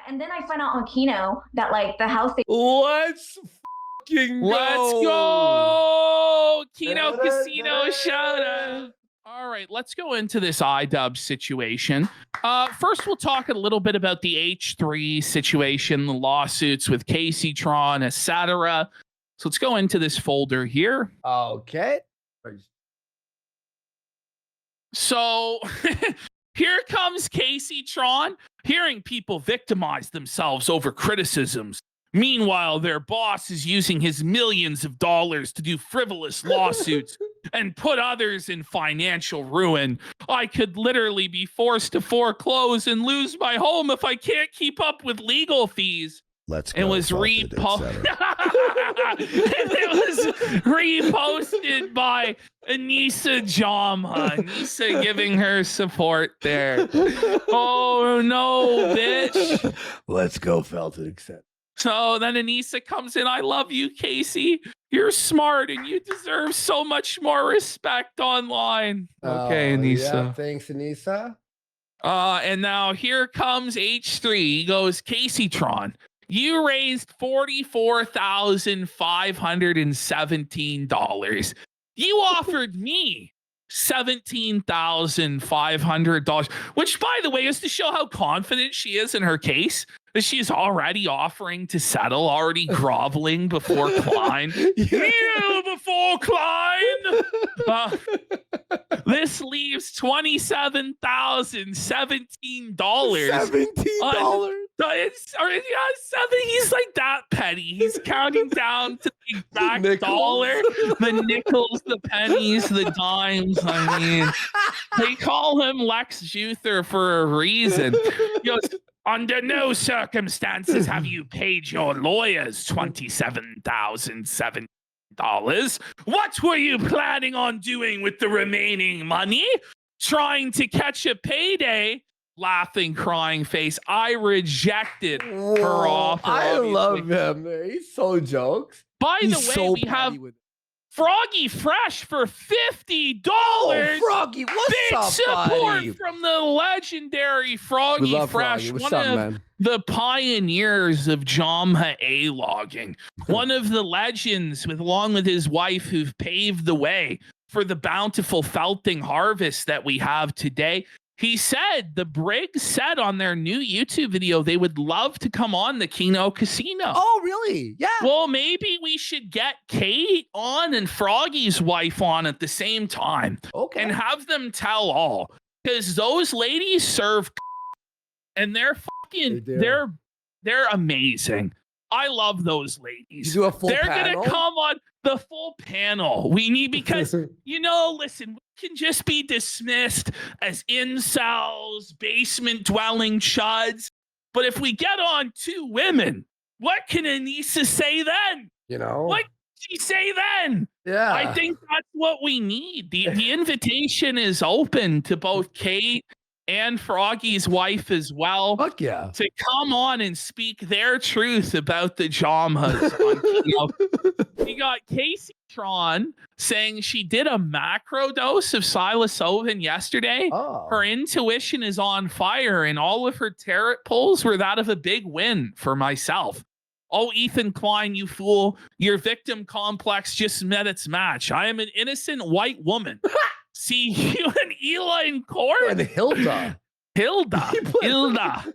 And then I find out on Kino that like the house they Let's fucking go. Let's go. Kino Casino shout out. All right, let's go into this iDubbbz situation. First, we'll talk a little bit about the H3 situation, the lawsuits with Casey Tron, etc. So let's go into this folder here. Okay. So here comes Casey Tron, hearing people victimize themselves over criticisms. Meanwhile, their boss is using his millions of dollars to do frivolous lawsuits and put others in financial ruin. I could literally be forced to foreclose and lose my home if I can't keep up with legal fees. Let's go. It was reposted. It was reposted by Anissa Jama. Anissa giving her support there. Oh no, bitch. Let's go, Felton, accept. So then Anissa comes in. I love you, Casey. You're smart and you deserve so much more respect online. Okay, Anissa. Yeah, thanks, Anissa. And now here comes H3. He goes, Casey Tron, you raised $44,517. You offered me $17,500, which, by the way, is to show how confident she is in her case. That she's already offering to settle, already groveling before Klein. Kneel before Klein. This leaves $27,017. $17. He's like that petty. He's counting down to the exact dollar, the nickels, the pennies, the dimes. I mean, they call him Lex Luthor for a reason. He goes, under no circumstances have you paid your lawyers $27,007. What were you planning on doing with the remaining money? Trying to catch a payday? Laughing, crying face. I rejected her offer. I obviously. love him. He's so jokes. By the He's way, so we have petty with it. Froggy Fresh for $50. Oh, Froggy, what's Big up, support buddy? from the legendary Froggy We love Fresh, Froggy. What's one up, of man? the pioneers of Jamha A logging, one of the legends, along with his wife, who've paved the way for the bountiful felting harvest that we have today. He said, the Briggs said on their new YouTube video, they would love to come on the Kino Casino. Oh, really? Yeah. Well, maybe we should get Kate on and Froggy's wife on at the same time. Okay. And have them tell all. Because those ladies serve and they're fucking, they're amazing. I love those ladies. You do a full They're panel? gonna come on the full panel. We need, because listen, we can just be dismissed as incels, basement dwelling chuds. But if we get on two women, what can Anissa say then? What can she say then? Yeah. I think that's what we need. The invitation is open to both Kate and Froggy's wife as well. Fuck yeah. To come on and speak their truth about the Jamhas. We got Casey Tron saying she did a macro dose of psilocybin yesterday. Oh. Her intuition is on fire, and all of her tarot pulls were that of a big win for myself. Oh, Ethan Klein, you fool. Your victim complex just met its match. I am an innocent white woman. See you and Ela in court? And Hilda. Hilda.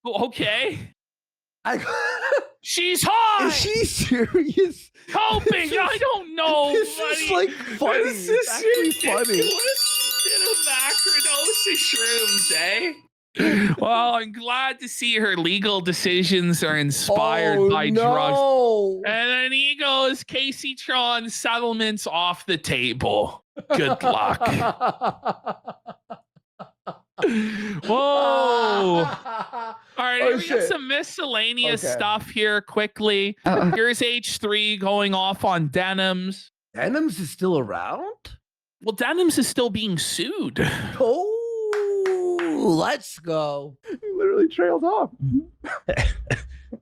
Okay. She's high. Is she serious? Coping. I don't know. This is like funny. This It's actually funny. Did a macrodose of shrooms, eh? Well, I'm glad to see her legal decisions are inspired by drugs. And then he goes, Casey Tron settlements off the table. Good luck. Whoa. All right, we got some miscellaneous stuff here quickly. Here's H3 going off on Denims. Denims is still around? Well, Denims is still being sued. Oh, let's go. He literally trailed off.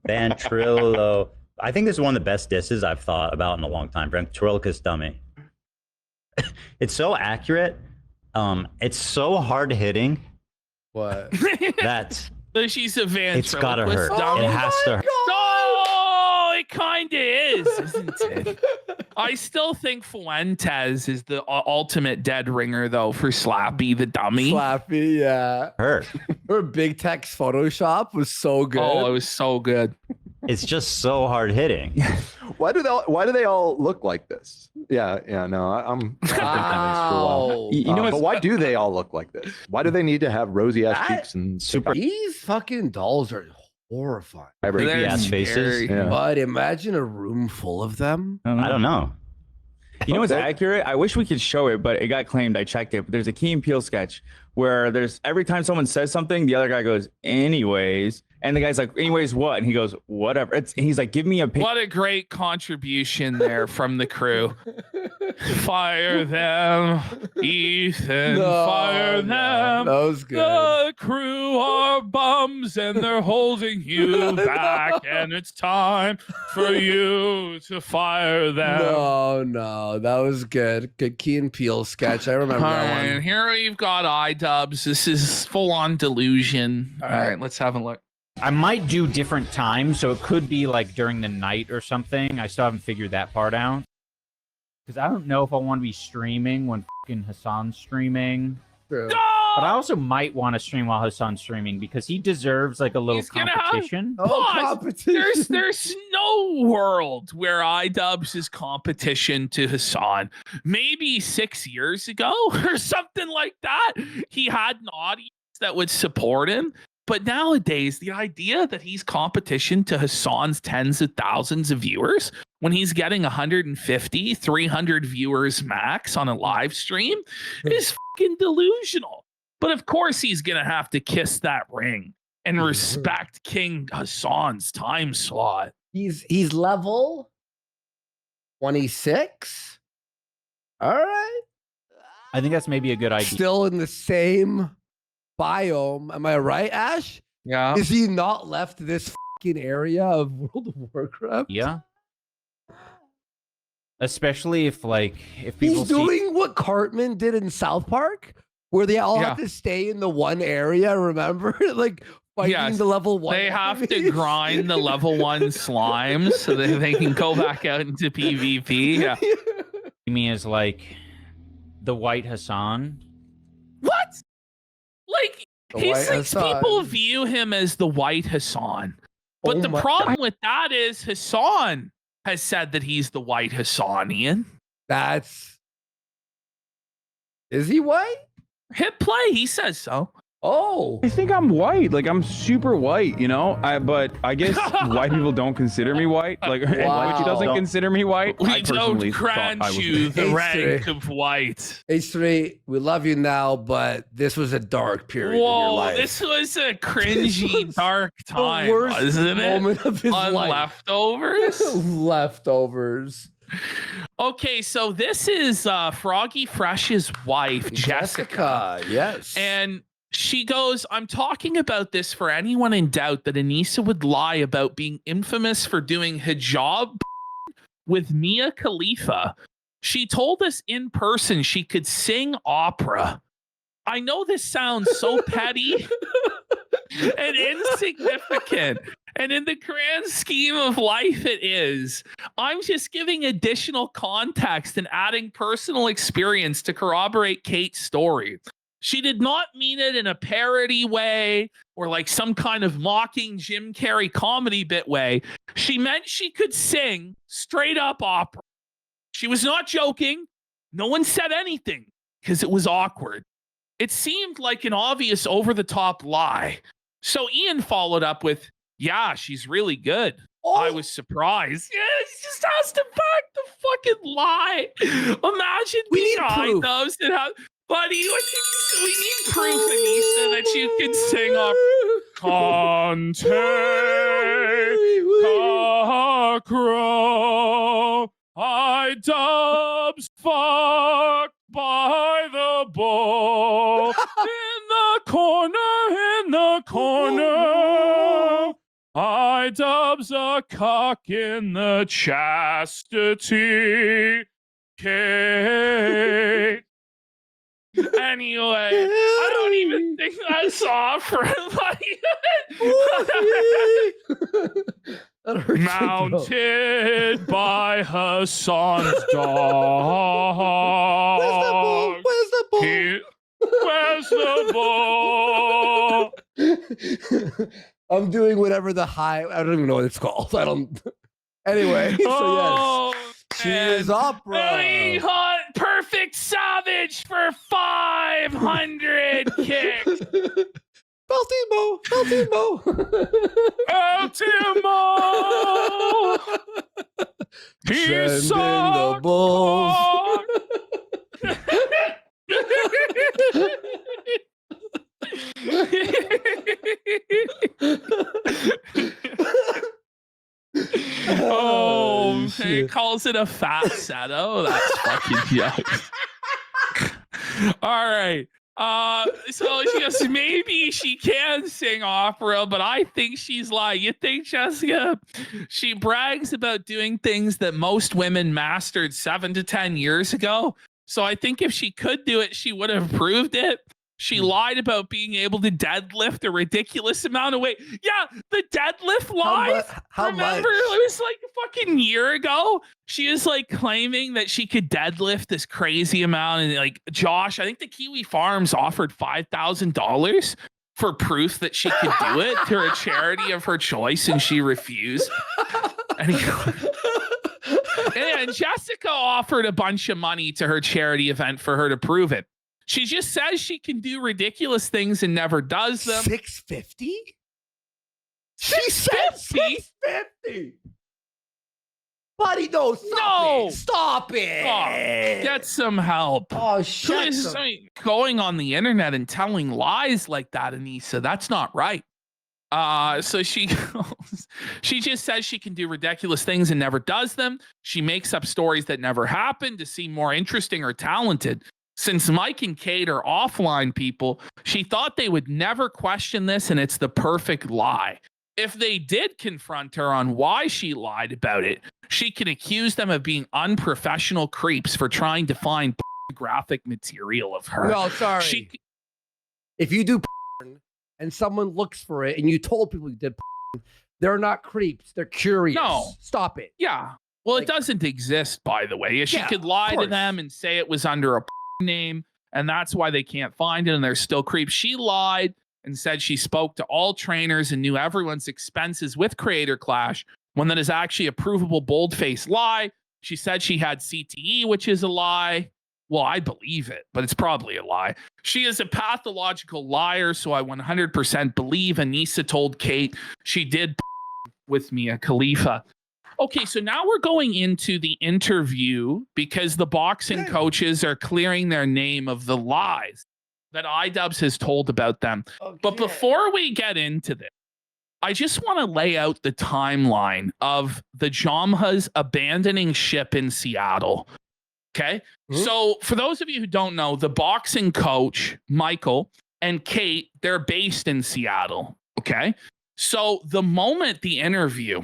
Ventrilo. I think this is one of the best disses I've thought about in a long time. Ventriloquist dummy. It's so accurate. It's so hard hitting. What? That So she's a It's gotta ventriloquist hurt. dummy. It has to hurt. Oh, it kind of is, isn't it? I still think Fuentes is the ultimate dead ringer, though, for Slappy the dummy. Slappy, yeah. Hurt. Her big text Photoshop was so good. Oh, it was so good. It's just so hard hitting. Why do they all look like this? Yeah, no, I'm Wow. You know, but why do they all look like this? Why do they need to have rosy ass cheeks and Super- These fucking dolls are horrifying. Creepy They're ass faces. scary. Yeah. But imagine a room full of them. I don't know. You know what's Okay. accurate? I wish we could show it, but it got claimed. I checked it. But there's a Key and Peele sketch where there's every time someone says something, the other guy goes, anyways. And the guy's like, anyways, what? And he goes, whatever. He's like, give me a picture. What a great contribution there from the crew. Fire them, Ethan. Fire them. That was good. The crew are bums and they're holding you back, and it's time for you to fire them. No, that was good. Good Key and Peele sketch. I remember All that right, one. here we've got iDubbbz. This is full on delusion. All right, let's have a look. I might do different times, so it could be like during the night or something. I still haven't figured that part out. Because I don't know if I want to be streaming when fucking Hassan's streaming. True. But I also might want to stream while Hassan's streaming because he deserves like a little He's gonna have- competition. Oh, Pause. competition. There's no world where iDubbbz is competition to Hassan. Maybe 6 years ago or something like that, he had an audience that would support him. But nowadays, the idea that he's competition to Hassan's tens of thousands of viewers when he's getting 150, 300 viewers max on a live stream is fucking delusional. But of course, he's going to have to kiss that ring and respect King Hassan's time slot. He's level 26. All right. I think that's maybe a good idea. Still in the same biome. Am I right, Ash? Yeah. Is he not left this fucking area of World of Warcraft? Yeah. Especially if people He's see doing what Cartman did in South Park, where they all have to stay in the one area, remember? Like fighting Yes, the level 1. They have to enemies. grind the level 1 slimes so that they can go back out into PvP. Yeah. me as like the white Hassan. What? Like, The he White thinks Hassan. people view him as the white Hassan. But Oh the my- problem with that is Hassan has said that he's the white Hassan, Ian. Is he white? Hit play, he says so. Oh. I think I'm white. Like I'm super white, you know. But I guess white people don't consider me white. Like Wow. which he doesn't consider me white. I We personally don't thought grant I was you the Hey, rank Siri. of white. H3, we love you now, but this was a dark period in your Whoa, life. this was a cringy, was dark time, the worst wasn't it? moment of his On life. leftovers. Leftovers. Okay, so this is Froggy Fresh's wife, Jessica. Yes. And she goes, I'm talking about this for anyone in doubt that Anissa would lie about being infamous for doing hijab with Mia Khalifa. She told us in person she could sing opera. I know this sounds so petty and insignificant. And in the grand scheme of life, it is. I'm just giving additional context and adding personal experience to corroborate Kate's story. She did not mean it in a parody way or like some kind of mocking Jim Carrey comedy bit way. She meant she could sing straight up opera. She was not joking. No one said anything because it was awkward. It seemed like an obvious over-the-top lie. So Ian followed up with, yeah, she's really good. I was surprised. Yeah, he just has to back the fucking lie. Imagine We being need proof. iDubbbz and how, buddy, we need proof, Anissa, that you can sing off Conte Cockrow. iDubbbz fucked by the bull in the corner. iDubbbz a cock in the chastity cake. Anyway, I don't even think that's offer. That hurts my throat. Mounted by Hassan's dog. Where's the ball? Where's the ball? I'm doing whatever the high. I don't even know what it's called. I don't. Anyway, so yes, she is opera. Really hot, perfect savage for 500 kicks. Baltimo. He's Send in the bulls. Oh, he shit. calls it a fat set. Oh, that's fucking yuck. All right. So she goes, maybe she can sing opera, but I think she's lying. You think, Jessica? She brags about doing things that most women mastered 7 to 10 years ago. So I think if she could do it, she would have proved it. She lied about being able to deadlift a ridiculous amount of weight. Yeah, the deadlift lie. Remember, it was like a fucking year ago. She is like claiming that she could deadlift this crazy amount. And like Josh, I think the Kiwi Farms offered $5,000 for proof that she could do it to a charity of her choice, and she refused. And Jessica offered a bunch of money to her charity event for her to prove it. She just says she can do ridiculous things and never does them. 650? She said 650. Buddy, no, stop it. Oh, get some help. Oh, shit. Going on the internet and telling lies like that, Anissa, that's not right. So she just says she can do ridiculous things and never does them. She makes up stories that never happened to seem more interesting or talented. Since Mike and Kate are offline people, she thought they would never question this, and it's the perfect lie. If they did confront her on why she lied about it, she can accuse them of being unprofessional creeps for trying to find graphic material of her. No, sorry. If you do and someone looks for it and you told people you did, they're not creeps. They're curious. No. Stop it. Yeah. Well, it doesn't exist, by the way. She could lie to them and say it was under a name, and that's why they can't find it, and they're still creeps. She lied and said she spoke to all trainers and knew everyone's expenses with Creator Clash, when that is actually a provable bold-faced lie. She said she had CTE, which is a lie. Well, I believe it, but it's probably a lie. She is a pathological liar, so I 100% believe Anissa told Kate she did with Mia Khalifa. Okay, so now we're going into the interview because the boxing coaches are clearing their name of the lies that iDubbbz has told about them. Okay. But before we get into this, I just want to lay out the timeline of the Jamhas abandoning ship in Seattle. Okay, so for those of you who don't know, the boxing coach, Michael, and Kate, they're based in Seattle. Okay, so the moment the interview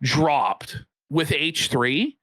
dropped with H3,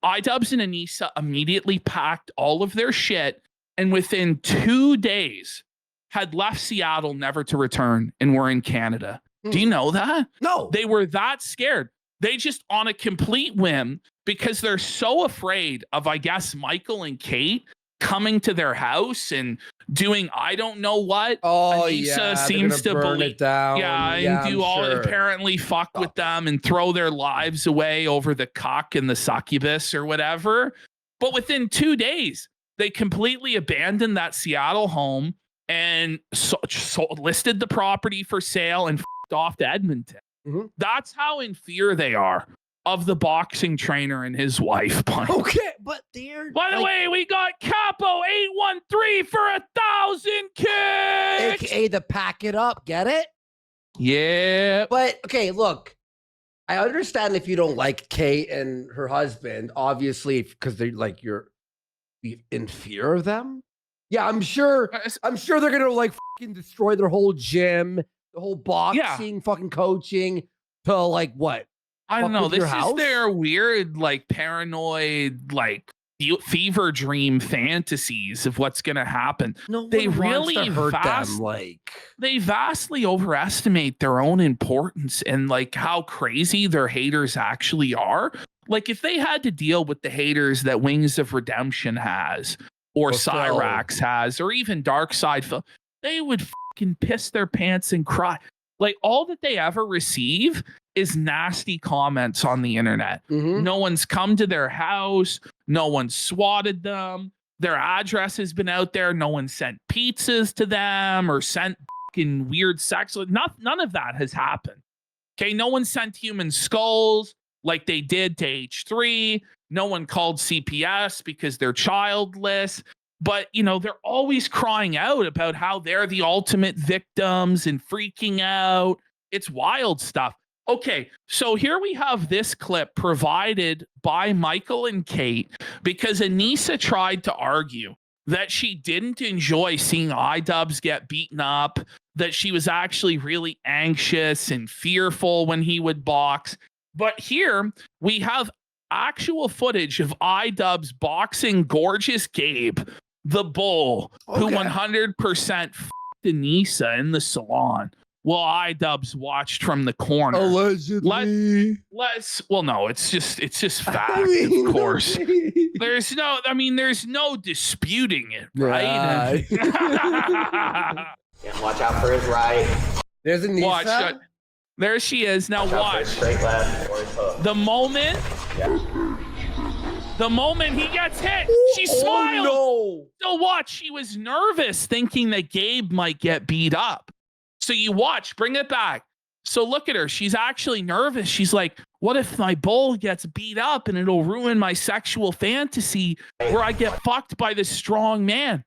iDubbbz and Anissa immediately packed all of their shit and within 2 days had left Seattle never to return and were in Canada. Do you know that? No. They were that scared. They just, on a complete whim, because they're so afraid of, I guess, Michael and Kate coming to their house and doing I don't know what. Oh, Anissa seems to believe it down. and do apparently fuck with them and throw their lives away over the cock and the succubus or whatever. But within 2 days, they completely abandoned that Seattle home and listed the property for sale and f***ed off to Edmonton. That's how in fear they are of the boxing trainer and his wife. Okay, but they're... By the way, we got Capo 813 for 1,000 kicks. AKA the pack it up, get it? Yeah. But, okay, look. I understand if you don't like Kate and her husband, obviously, because they're like, you're in fear of them. Yeah, I'm sure they're gonna like fucking destroy their whole gym, the whole boxing, fucking coaching to like what? I don't know. This is their weird, like paranoid, like fever dream fantasies of what's going to happen. No They one wants really to hurt them. vast- Like, They vastly overestimate their own importance and like how crazy their haters actually are. Like if they had to deal with the haters that Wings of Redemption has, or Well, Phil. Cyrax has, or even Darkseid, they would fucking piss their pants and cry. Like all that they ever receive is nasty comments on the internet. mhm. No one's come to their house. No one swatted them. Their address has been out there. No one sent pizzas to them or sent fucking weird sex. None of that has happened. Okay. No one sent human skulls like they did to H3. No one called CPS because they're childless. But, you know, they're always crying out about how they're the ultimate victims and freaking out. It's wild stuff. Okay, so here we have this clip provided by Michael and Kate because Anissa tried to argue that she didn't enjoy seeing iDubbbz get beaten up, that she was actually really anxious and fearful when he would box. But here we have actual footage of iDubbbz boxing gorgeous Gabe, the bull, who Okay. 100% f***ed Anissa in the salon. Well, iDubbbz watched from the corner. Allegedly. Well, no, it's just fact, I mean, of course. okay. There's no disputing it, right? Yeah, watch out for his right. There's Anissa. Watch. There she is. Now Watch out for his watch. straight left or his hook. The moment he gets hit, she smiled. Oh, So watch. She was nervous, thinking that Gabe might get beat up. So you watch, bring it back. So look at her. She's actually nervous. She's like, what if my bull gets beat up and it'll ruin my sexual fantasy where I get fucked by this strong man?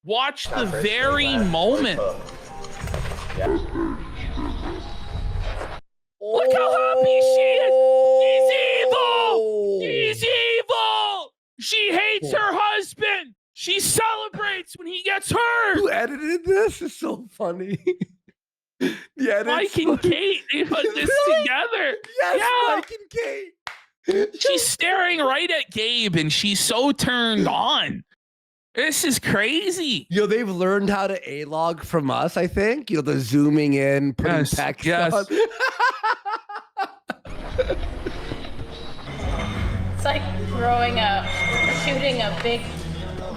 Watch the very moment. Look how happy she is. She's evil. She's evil. She hates her husband. She celebrates when he gets hurt. Who edited this? Is so funny. Yeah, Mike and Kate, they put this together. Yes, Yeah. Mike and Kate. She's staring right at Gabe and she's so turned on. This is crazy. You know, they've learned how to A-log from us, I think. You know, the zooming in, putting Yes, text yes. on. It's like shooting a big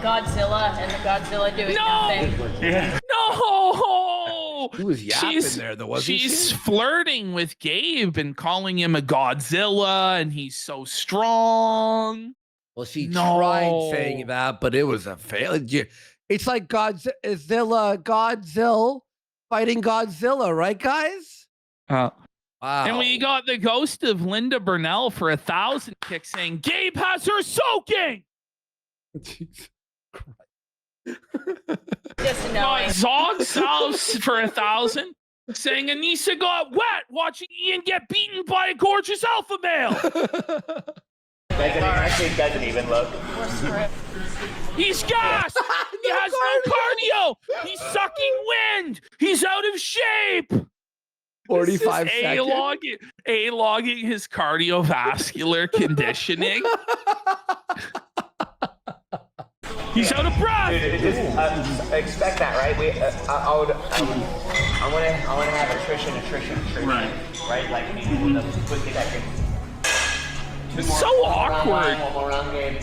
Godzilla and the Godzilla doing nothing. No. He was yapping there, though, wasn't She's she? flirting with Gabe and calling him a Godzilla and he's so strong. Well, she No. tried saying that, but it was a fail. It's like Godzilla fighting Godzilla, right, guys? Wow. And we got the ghost of Linda Burnell for 1,000 kicks saying Gabe has her soaking. Jesus Christ. Just Got knowing. Zog Sauce for 1,000 saying Anissa got wet watching Ian get beaten by a gorgeous alpha male. Doesn't even look. He's gassed. He has no cardio. He's sucking wind. He's out of shape. 45 seconds. A-logging his cardiovascular conditioning. He's out of breath. Just expect that, right? I want to have attrition. Right? Like people that quickly that can. So awkward. One more round game.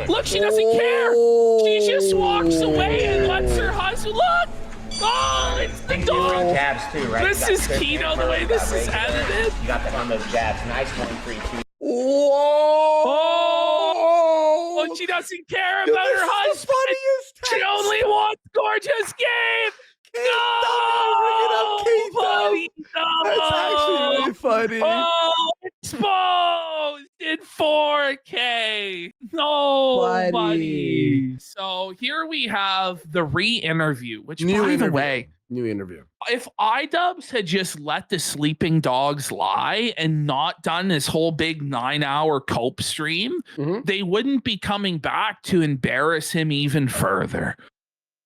Look, she doesn't care. She just walks away and lets her husband look. Oh, it's the Things you learn dog. jabs too, right? This You got is Chris keto, Hammer, the way you this got is Ray Taylor. edited. You got the those jabs. Nice 1-3-2. Whoa! Oh, she doesn't care about her husband. She only wants gorgeous Gabe. Buddy, no. That's actually really funny. Oh, exposed in 4K. No, buddy. So here we have the re-interview, which, New by the interview. way, New interview. if iDubbbz had just let the sleeping dogs lie and not done this whole big 9-hour cope stream, Mhm. they wouldn't be coming back to embarrass him even further.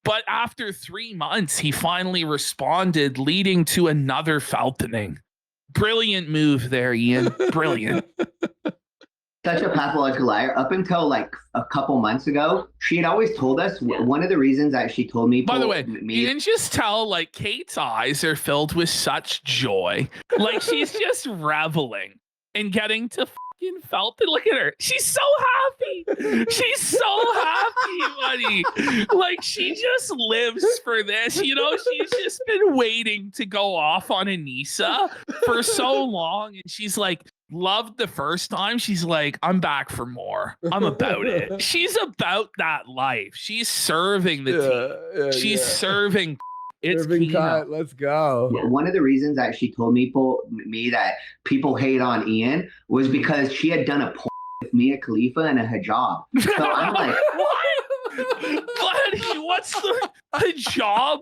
But after 3 months, he finally responded, leading to another Feltoning. Brilliant move there, Ian. Brilliant. such a pathological liar. Up until like a couple months ago, she had always told us one of the reasons that she told me. By the way, you can just tell like Kate's eyes are filled with such joy. Like she's just reveling and getting to fucking felt it. Look at her. She's so happy. She's so happy, buddy. Like she just lives for this. You know, she's just been waiting to go off on Anissa for so long. And she's like, loved the first time. She's like, I'm back for more. I'm about it. She's about that life. She's serving the team. She's serving. It's Let's go. One of the reasons that she told me that people hate on Ian was because she had done a porn with Mia Khalifa and a hijab. So I'm like, what? Buddy, what's the hijab?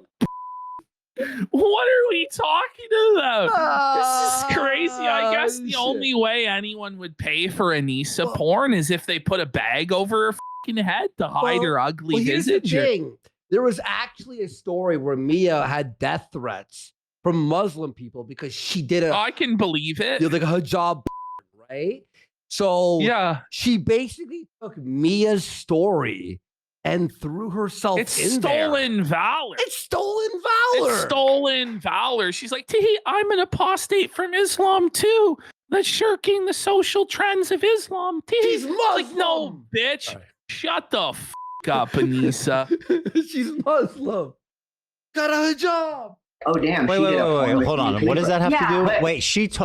What are we talking about? This is crazy. I guess the only way anyone would pay for Anissa porn is if they put a bag over her fucking head to hide her ugly visage. Here's the thing. There was actually a story where Mia had death threats from Muslim people because she did I can believe it. Like a hijab, right? So yeah, she basically took Mia's story and threw herself it's in stolen there. valor. It's stolen valor. It's stolen valor. She's like, I'm an apostate from Islam too. That's shirking the social trends of Islam. She's Muslim. Like, no, bitch. Right. Shut the f up, Anissa. She's Muslim. Got a hijab. Oh damn! Wait, hold on. What does that have to do? Wait,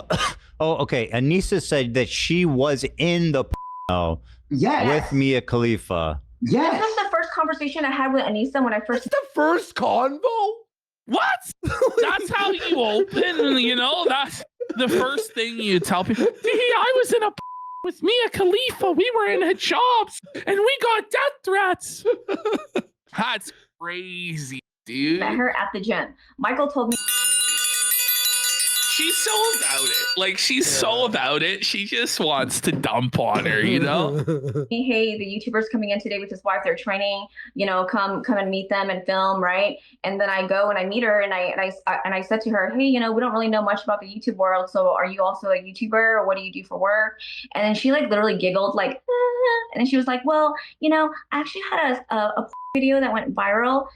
oh, okay. Anissa said that she was in the with Mia Khalifa. Yes. This was the first conversation I had with Anissa when I first. That's the first convo. What? That's how you open. You know, that's the first thing you tell people. I was in a with Mia Khalifa. We were in hijabs and we got death threats. That's crazy, dude. Met her at the gym. Michael told me. She's so about it. Like, she's so about it. She just wants to dump on her, you know? Hey, the YouTuber's coming in today with his wife. They're training, you know, come and meet them and film, right? And then I go and I meet her and I said to her, hey, you know, we don't really know much about the YouTube world. So are you also a YouTuber or what do you do for work? And then she like literally giggled like, ah. And then she was like, well, you know, I actually had a video that went viral.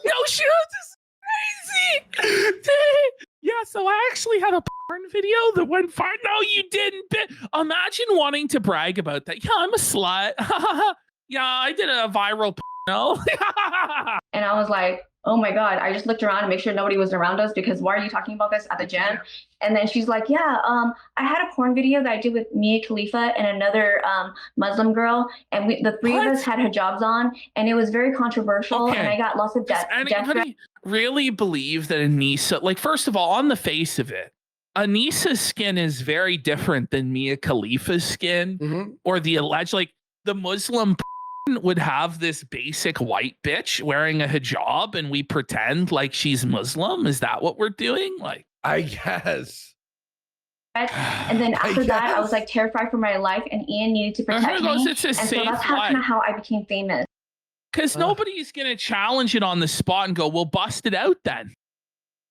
No, she was crazy. Yeah, so I actually had a porn video that went viral. No, you didn't. Imagine wanting to brag about that. Yeah, I'm a slut. Yeah, I did a viral porno. And I was like, oh my God, I just looked around to make sure nobody was around us because why are you talking about this at the gym? And then she's like, yeah, I had a porn video that I did with Mia Khalifa and another Muslim girl. And the three of us had hijabs on and it was very controversial. Okay. And I got lots of death. Anybody really believe that Anissa, like, first of all, on the face of it, Anissa's skin is very different than Mia Khalifa's skin or the alleged, like the Muslim would have this basic white bitch wearing a hijab and we pretend like she's Muslim. Is that what we're doing? Like, I guess. And then after that, I was like terrified for my life and Ian needed to protect me. And so that's kind of how I became famous. Because nobody's going to challenge it on the spot and go, well, bust it out then.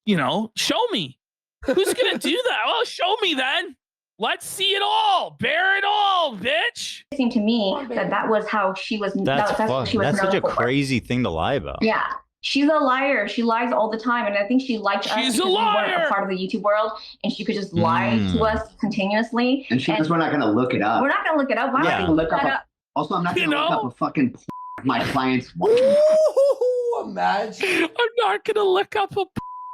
You know, show me. Who's going to do that? Well, show me then. Let's see it all. Bear it all, bitch. It seemed to me that was how she was. That's such a crazy thing to lie about. Yeah. She's a liar. She lies all the time. And I think she liked us because we weren't a part of the YouTube world. And she could just lie to us continuously. And she goes, we're not going to look it up. We're not going to look it up. Why would we look that up? Also, I'm not going to look up a fucking my clients. Imagine. I'm not going to look up a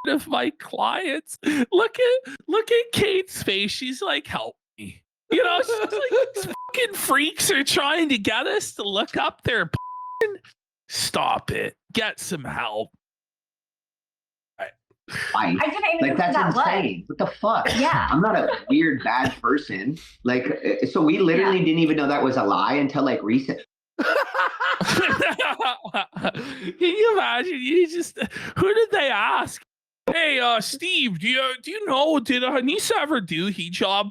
of my clients. Look at Kate's face. She's like, help me. You know, she's like, these fucking freaks are trying to get us to look up their stop it. Get some help. I didn't even that's insane. What the fuck? Yeah. I'm not a weird bad person. Like, so we literally didn't even know that was a lie until like recent. Can you imagine? Who did they ask? Hey, Steve, do you know, did Anissa ever do hijab?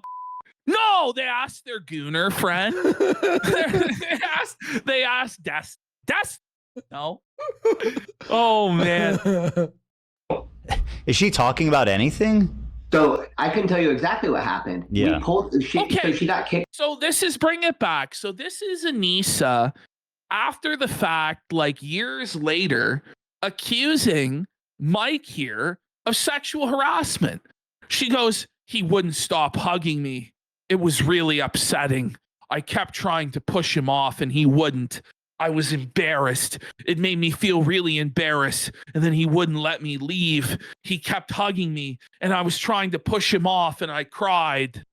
No, they asked their gooner friend. they asked Des. No. Oh, man. Is she talking about anything? So I can tell you exactly what happened. Yeah. So she got kicked. So this is bring it back. So this is Anissa after the fact, like years later, accusing Mike here of sexual harassment. She goes, he wouldn't stop hugging me. It was really upsetting. I kept trying to push him off and he wouldn't. I was embarrassed. It made me feel really embarrassed. And then he wouldn't let me leave. He kept hugging me and I was trying to push him off and I cried.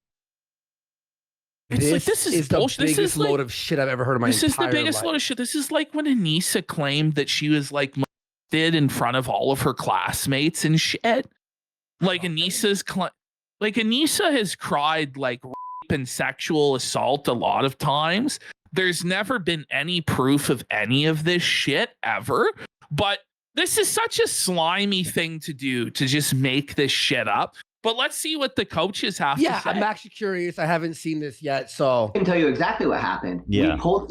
It's this is bullshit. The biggest load of shit I've ever heard in my entire life. This is the biggest load of shit. This is like when Anissa claimed that she was like molested in front of all of her classmates and shit. Like Anissa has cried like rape and sexual assault a lot of times. There's never been any proof of any of this shit ever. But this is such a slimy thing to do, to just make this shit up. But let's see what the coaches have to say. I'm actually curious. I haven't seen this yet, so I can tell you exactly what happened. Yeah. So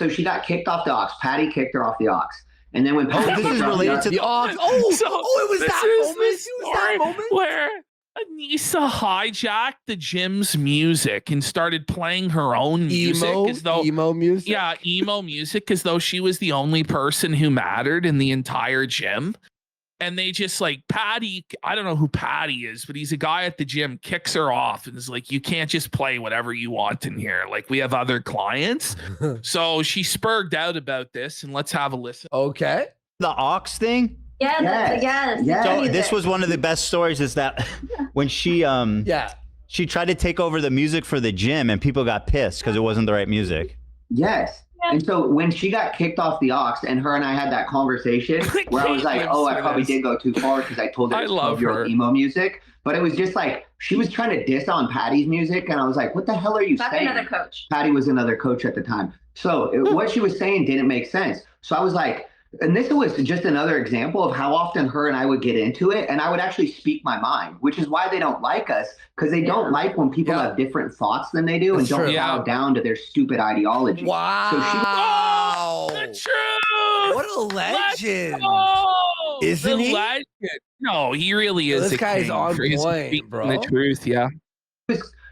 she got kicked off the aux. Patty kicked her off the aux. And then when Patty this is related to the aux. It was that moment. Where Anissa hijacked the gym's music and started playing her own music emo music. Yeah, emo music, as though she was the only person who mattered in the entire gym. And they just like Patty, I don't know who Patty is, but he's a guy at the gym, kicks her off and is like, you can't just play whatever you want in here. Like, we have other clients. So she spurred out about this, and let's have a listen. Okay. The aux thing? Yes. So this was one of the best stories, is that when she she tried to take over the music for the gym and people got pissed because it wasn't the right music. Yes. And so when she got kicked off the aux, and her and I had that conversation where I was like, oh, I probably did go too far because I told her it's 12-year-old emo music. But it was just like, she was trying to diss on Patty's music. And I was like, what the hell are you saying? That's another coach. Patty was another coach at the time. So what she was saying didn't make sense. So I was like, and this was just another example of how often her and I would get into it. And I would actually speak my mind, which is why they don't like us, because they don't like when people have different thoughts than they do and don't bow down to their stupid ideology. Wow. So the truth. What a legend. Isn't he? Legend. No, he really is. This guy's on point, bro. The truth, yeah.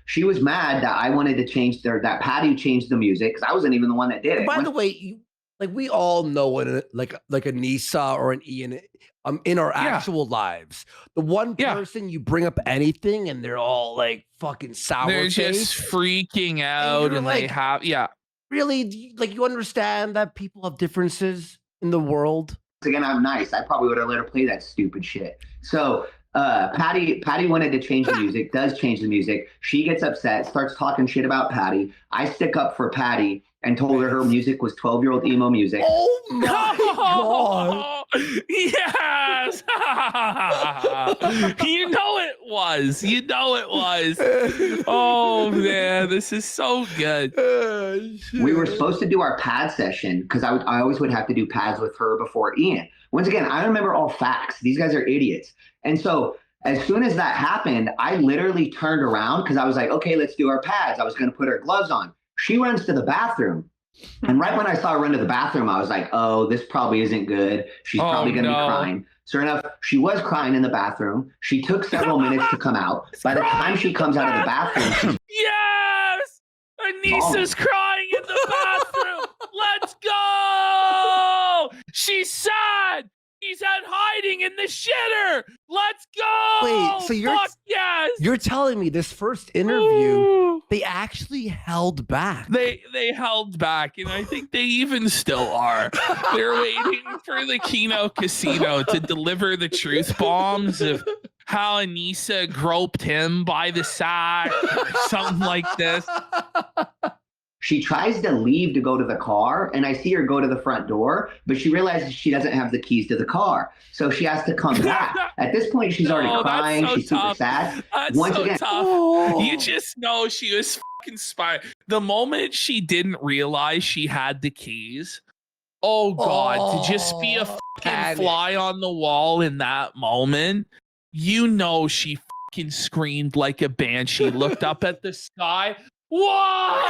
She was mad that I wanted to change that Patty changed the music, because I wasn't even the one that did it. By the way, we all know what like a Nisa or an Ian in our actual lives. The one person you bring up anything and they're all like fucking sour. They're just freaking out, and like, they have really, like, you understand that people have differences in the world. Again, I'm nice. I probably would have let her play that stupid shit. So Patty wanted to change the music, does change the music. She gets upset, starts talking shit about Patty. I stick up for Patty and told her music was 12-year-old emo music. Oh my God. Yes. You know it was. Oh man, this is so good. We were supposed to do our pad session, because I always would have to do pads with her before Ian. Once again, I remember all facts. These guys are idiots. And so as soon as that happened, I literally turned around, because I was like, okay, let's do our pads. I was going to put her gloves on. She runs to the bathroom. And right when I saw her run to the bathroom, I was like, oh, this probably isn't good. She's probably going to be crying. Sure enough, she was crying in the bathroom. She took several minutes to come out. By the time she comes out of the bathroom, yes! Anissa's crying in the bathroom. Let's go! She's sad. He's out hiding in the shitter. Let's go. Wait, so you're telling me this first interview, they actually held back. They held back, and I think they even still are. They're waiting for the Kino Casino to deliver the truth bombs of how Anissa groped him by the sack or something like this. She tries to leave to go to the car, and I see her go to the front door, but she realizes she doesn't have the keys to the car. So she has to come back. At this point, she's already crying. She's super sad. Once again, you just know she was fucking spy. The moment she didn't realize she had the keys, oh God, to just be a fucking fly on the wall in that moment, you know she fucking screamed like a banshee, looked up at the sky. What?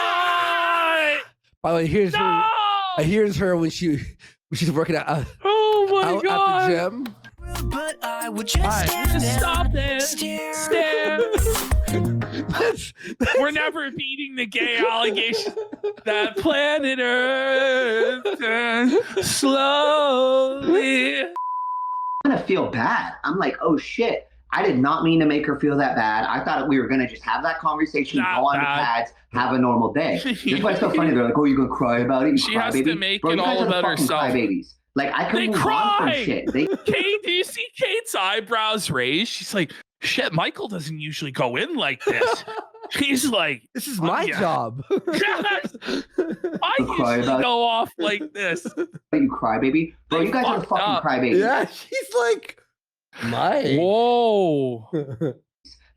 By the way, here's her when she's working out oh my God. at the gym. but I would just stop it. Stare. We're never beating the gay allegation that planet Earth turns slowly. I'm gonna feel bad. I'm like, oh shit. I did not mean to make her feel that bad. I thought we were gonna just have that conversation, go on the pads, have a normal day. That's why it's so funny. They're like, "Oh, you're gonna cry about it." She has to make it all about herself. Babies. Like I couldn't move on from shit. Kate, do you see Kate's eyebrows raised? She's like, "Shit, Michael doesn't usually go in like this." He's like, "This is my job." Yes. I usually go off like this. You cry, baby, bro. You guys are the fucking cry babies. Yeah, she's like. Whoa.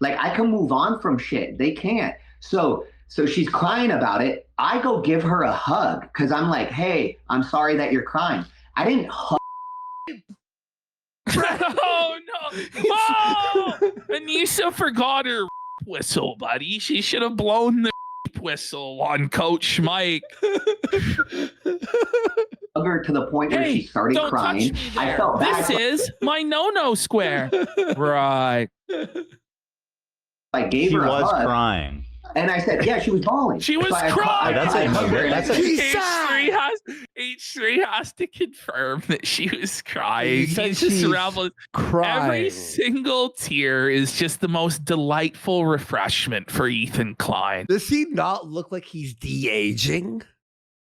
Like I can move on from shit. They can't. So she's crying about it. I go give her a hug because I'm like, hey, I'm sorry that you're crying. I didn't hug. Oh no. Oh, Anissa forgot her whistle, buddy. She should have blown the whistle on Coach Mike. Her to the point where she started crying. I felt bad. This is my no-no square. Right. I gave her a hug. She was crying. And I said, yeah, she was bawling. She was crying. That's H3 has to confirm that she was crying. He's just crying. Every single tear is just the most delightful refreshment for Ethan Klein. Does he not look like he's de-aging?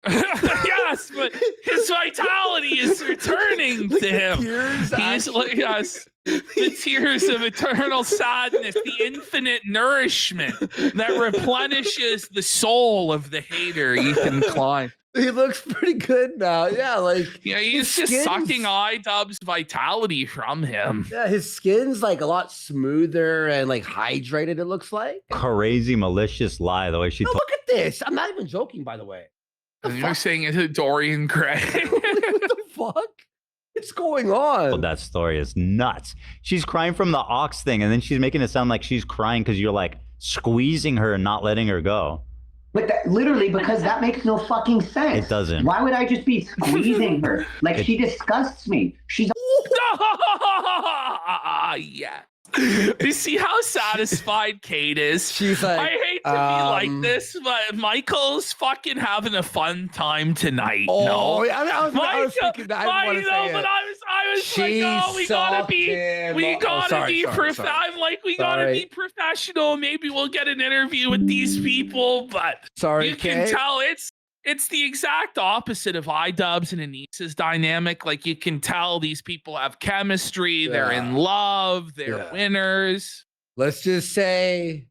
Yes, but his vitality is returning to him. He's like, yes, the tears of eternal sadness, the infinite nourishment that replenishes the soul of the hater, Ethan Klein. He looks pretty good now. Yeah, like he's just sucking iDubbbz vitality from him. Yeah, his skin's like a lot smoother and like hydrated. It looks like crazy malicious lie the way she. Look at this. I'm not even joking, by the way. You're saying it's Dorian Gray. What the fuck? What's going on? Oh, that story is nuts. She's crying from the ox thing, and then she's making it sound like she's crying because you're like squeezing her and not letting her go. But literally, because that makes no fucking sense. It doesn't. Why would I just be squeezing her? Like she disgusts me. She's. Yeah. You see how satisfied Kate is? She's like, I hate to be like this, but Michael's fucking having a fun time tonight. Oh, no, yeah, I was thinking that. I didn't want to say it. I was like, oh, we gotta be professional. Maybe we'll get an interview with these people, but you can tell it's the exact opposite of iDubbbz and Anissa's dynamic. Like you can tell these people have chemistry. They're in love. They're winners. Let's just say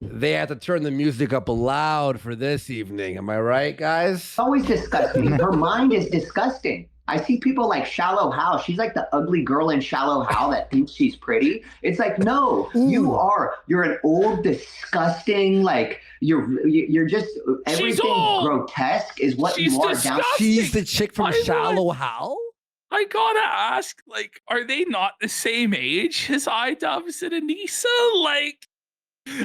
they have to turn the music up loud for this evening. Am I right, guys? Always disgusting. Her mind is disgusting. I see people like Shallow Hal. She's like the ugly girl in Shallow Hal that thinks she's pretty. It's like, no, you're an old, disgusting, like you're just everything grotesque is what you are. Disgusting. She's the chick from Shallow Hal? I gotta ask, like, are they not the same age as iDubbbz and Anissa? Like,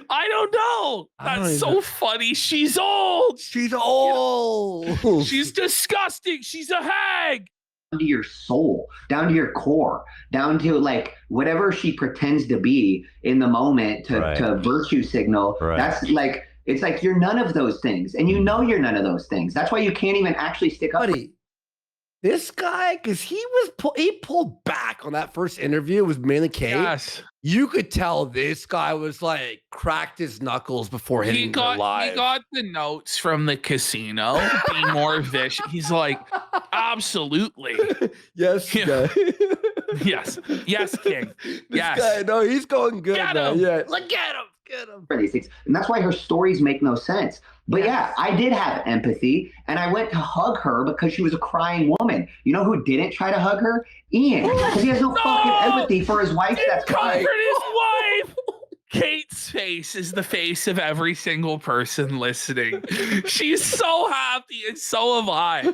I don't know. That's so funny. She's old. She's old. She's disgusting. She's a hag. Down to your soul, down to your core, down to like whatever she pretends to be in the moment to virtue signal. That's like, it's like you're none of those things. And you know you're none of those things. That's why you can't even actually stick up. This guy, because he pulled back on that first interview, it was mainly Kate. Yes. You could tell this guy was like cracked his knuckles before hitting the live. He got the notes from the casino. Be more vicious. He's like, absolutely. Yes. Yes. Yes, King. Yes. Guy, no, he's going good. Get now. him. Yeah. Look at him. Get him. For these things. And that's why her stories make no sense. But yeah, I did have empathy, and I went to hug her because she was a crying woman. You know who didn't try to hug her? Ian, because he has no fucking empathy for his wife that's crying. Comfort his wife. Kate's face is the face of every single person listening. She's so happy, and so am I.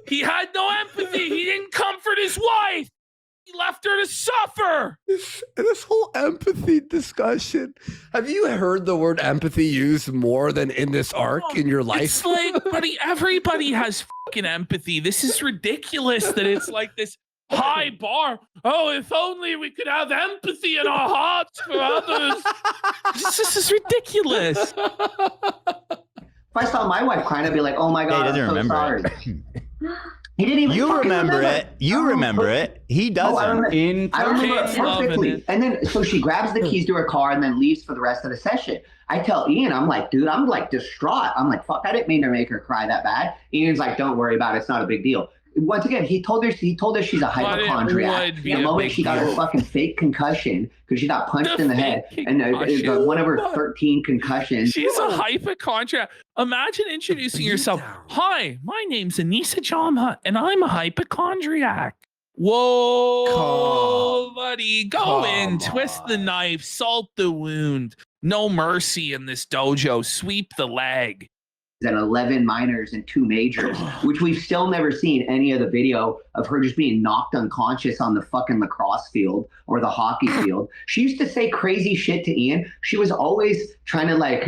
He had no empathy. He didn't comfort his wife. He left her to suffer. This whole empathy discussion. Have you heard the word empathy used more than in this arc in your life? It's like, buddy, everybody has fucking empathy. This is ridiculous that it's like this high bar. Oh, if only we could have empathy in our hearts for others. This is ridiculous. If I saw my wife crying, I'd be like, "Oh my god, He doesn't I'm so remember sorry." it. He didn't even. You fucking remember it. You remember it. He doesn't. I remember it Kids loving perfectly. it. And then so she grabs the keys to her car and then leaves for the rest of the session. I tell Ian, I'm like, dude, I'm like distraught. I'm like, fuck, I didn't mean to make her cry that bad. Ian's like, don't worry about it. It's not a big deal. Once again, he told her she's a hypochondriac. The moment she got her fucking fake concussion because she got punched in the head, and one of her 13 concussions. She's a hypochondriac. Imagine introducing yourself. Hi, my name's Anissa Jama, and I'm a hypochondriac. Whoa, buddy, go in, twist the knife, salt the wound. No mercy in this dojo. Sweep the leg. And 11 minors and 2 majors, which we've still never seen any of the video of her just being knocked unconscious on the fucking lacrosse field or the hockey field. She used to say crazy shit to Ian. She was always trying to like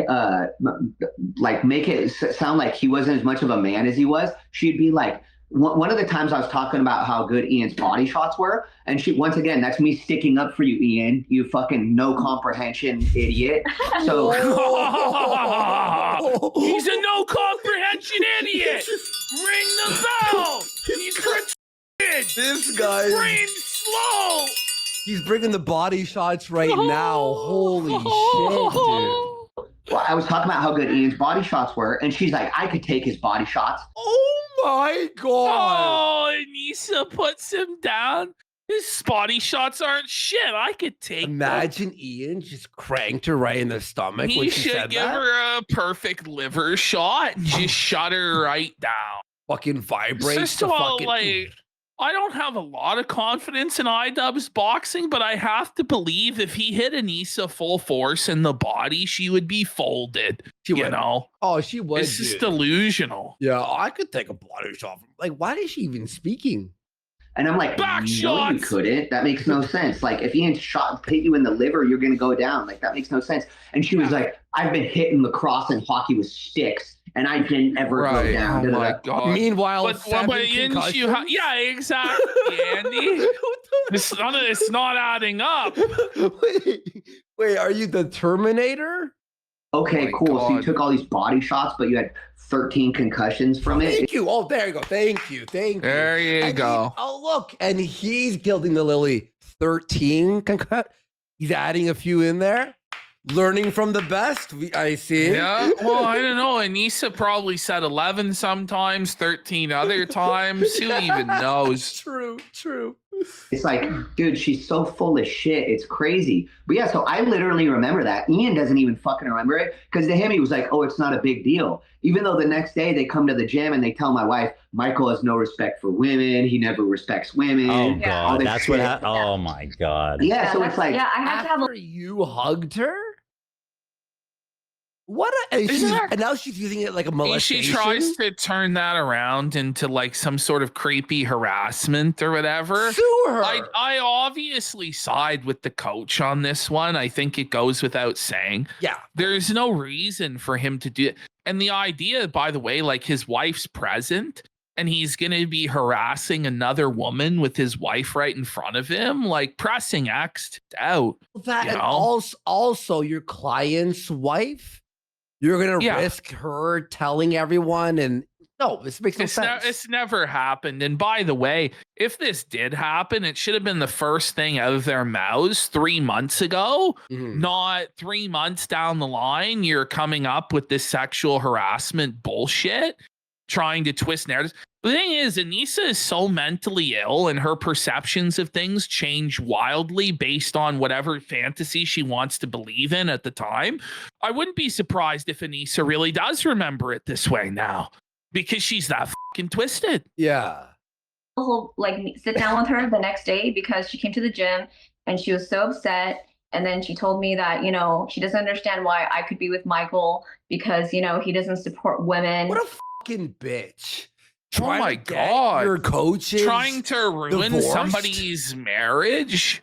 make it sound like he wasn't as much of a man as he was. She'd be like, one of the times I was talking about how good Ian's body shots were, and she, once again, that's me sticking up for you, Ian, you fucking no comprehension idiot. So he's a no comprehension idiot. Ring the bell. He's retarded. This guy. Brain slow. He's bringing the body shots right now. Holy shit, dude. Well, I was talking about how good Ian's body shots were, and she's like, I could take his body shots. Oh my god. Oh, Anissa puts him down. His body shots aren't shit. I could take Imagine Ian just cranked her right in the stomach He when she should said give that. her a perfect liver shot and just shut her right down. Fucking vibrates. First the of all, fucking... like, I don't have a lot of confidence in iDubbbz boxing, but I have to believe if he hit Anissa full force in the body, she would be folded. She you would. know? Oh, she was. It's just delusional. Yeah, I could take a body shot. Like, why is she even speaking? And I'm like, Back no, you shots. couldn't. That makes no sense. Like, if Ian hit you in the liver, you're going to go down. Like, that makes no sense. And she was like, I've been hitting lacrosse and hockey with sticks, and I didn't ever go down. Oh my God. Meanwhile, but yeah, exactly, Andy. It's not adding up. Wait, are you the Terminator? Okay, Oh my cool. So you God. took all these body shots, but you had 13 concussions from it. Thank you. Oh, there you go. Thank you. Thank you. There you And go. oh, look. And he's gilding the lily. 13 He's adding a few in there. Learning from the best. I see. Yeah. Well, I don't know. Anissa probably said 11 sometimes, 13 other times. Who even knows? True. It's like, dude, she's so full of shit. It's crazy. But yeah, so I literally remember that. Ian doesn't even fucking remember it because to him, he was like, oh, it's not a big deal. Even though the next day they come to the gym and they tell my wife, Michael has no respect for women. He never respects women. Oh all god, this that's shit. what happened. Oh my god. Yeah, so it's like, yeah, I had to have a After you hugged her? What? And now she's using it like a molestation? She tries to turn that around into like some sort of creepy harassment or whatever. Sue her. I obviously side with the coach on this one. I think it goes without saying. Yeah. There's no reason for him to do it. And the idea, by the way, like his wife's present and he's going to be harassing another woman with his wife right in front of him, like pressing X out. That you and know? also your client's wife. You're gonna risk her telling everyone, and no, this makes no sense. It's never happened. And by the way, if this did happen, it should have been the first thing out of their mouths 3 months ago, not 3 months down the line. You're coming up with this sexual harassment bullshit, trying to twist narratives. The thing is, Anissa is so mentally ill and her perceptions of things change wildly based on whatever fantasy she wants to believe in at the time. I wouldn't be surprised if Anissa really does remember it this way now because she's that fucking twisted. Yeah. Like sit down with her the next day because she came to the gym and she was so upset. And then she told me that, you know, she doesn't understand why I could be with Michael because, you know, he doesn't support women. What a fucking bitch. Oh my God. Your coaches trying to ruin divorced? somebody's marriage.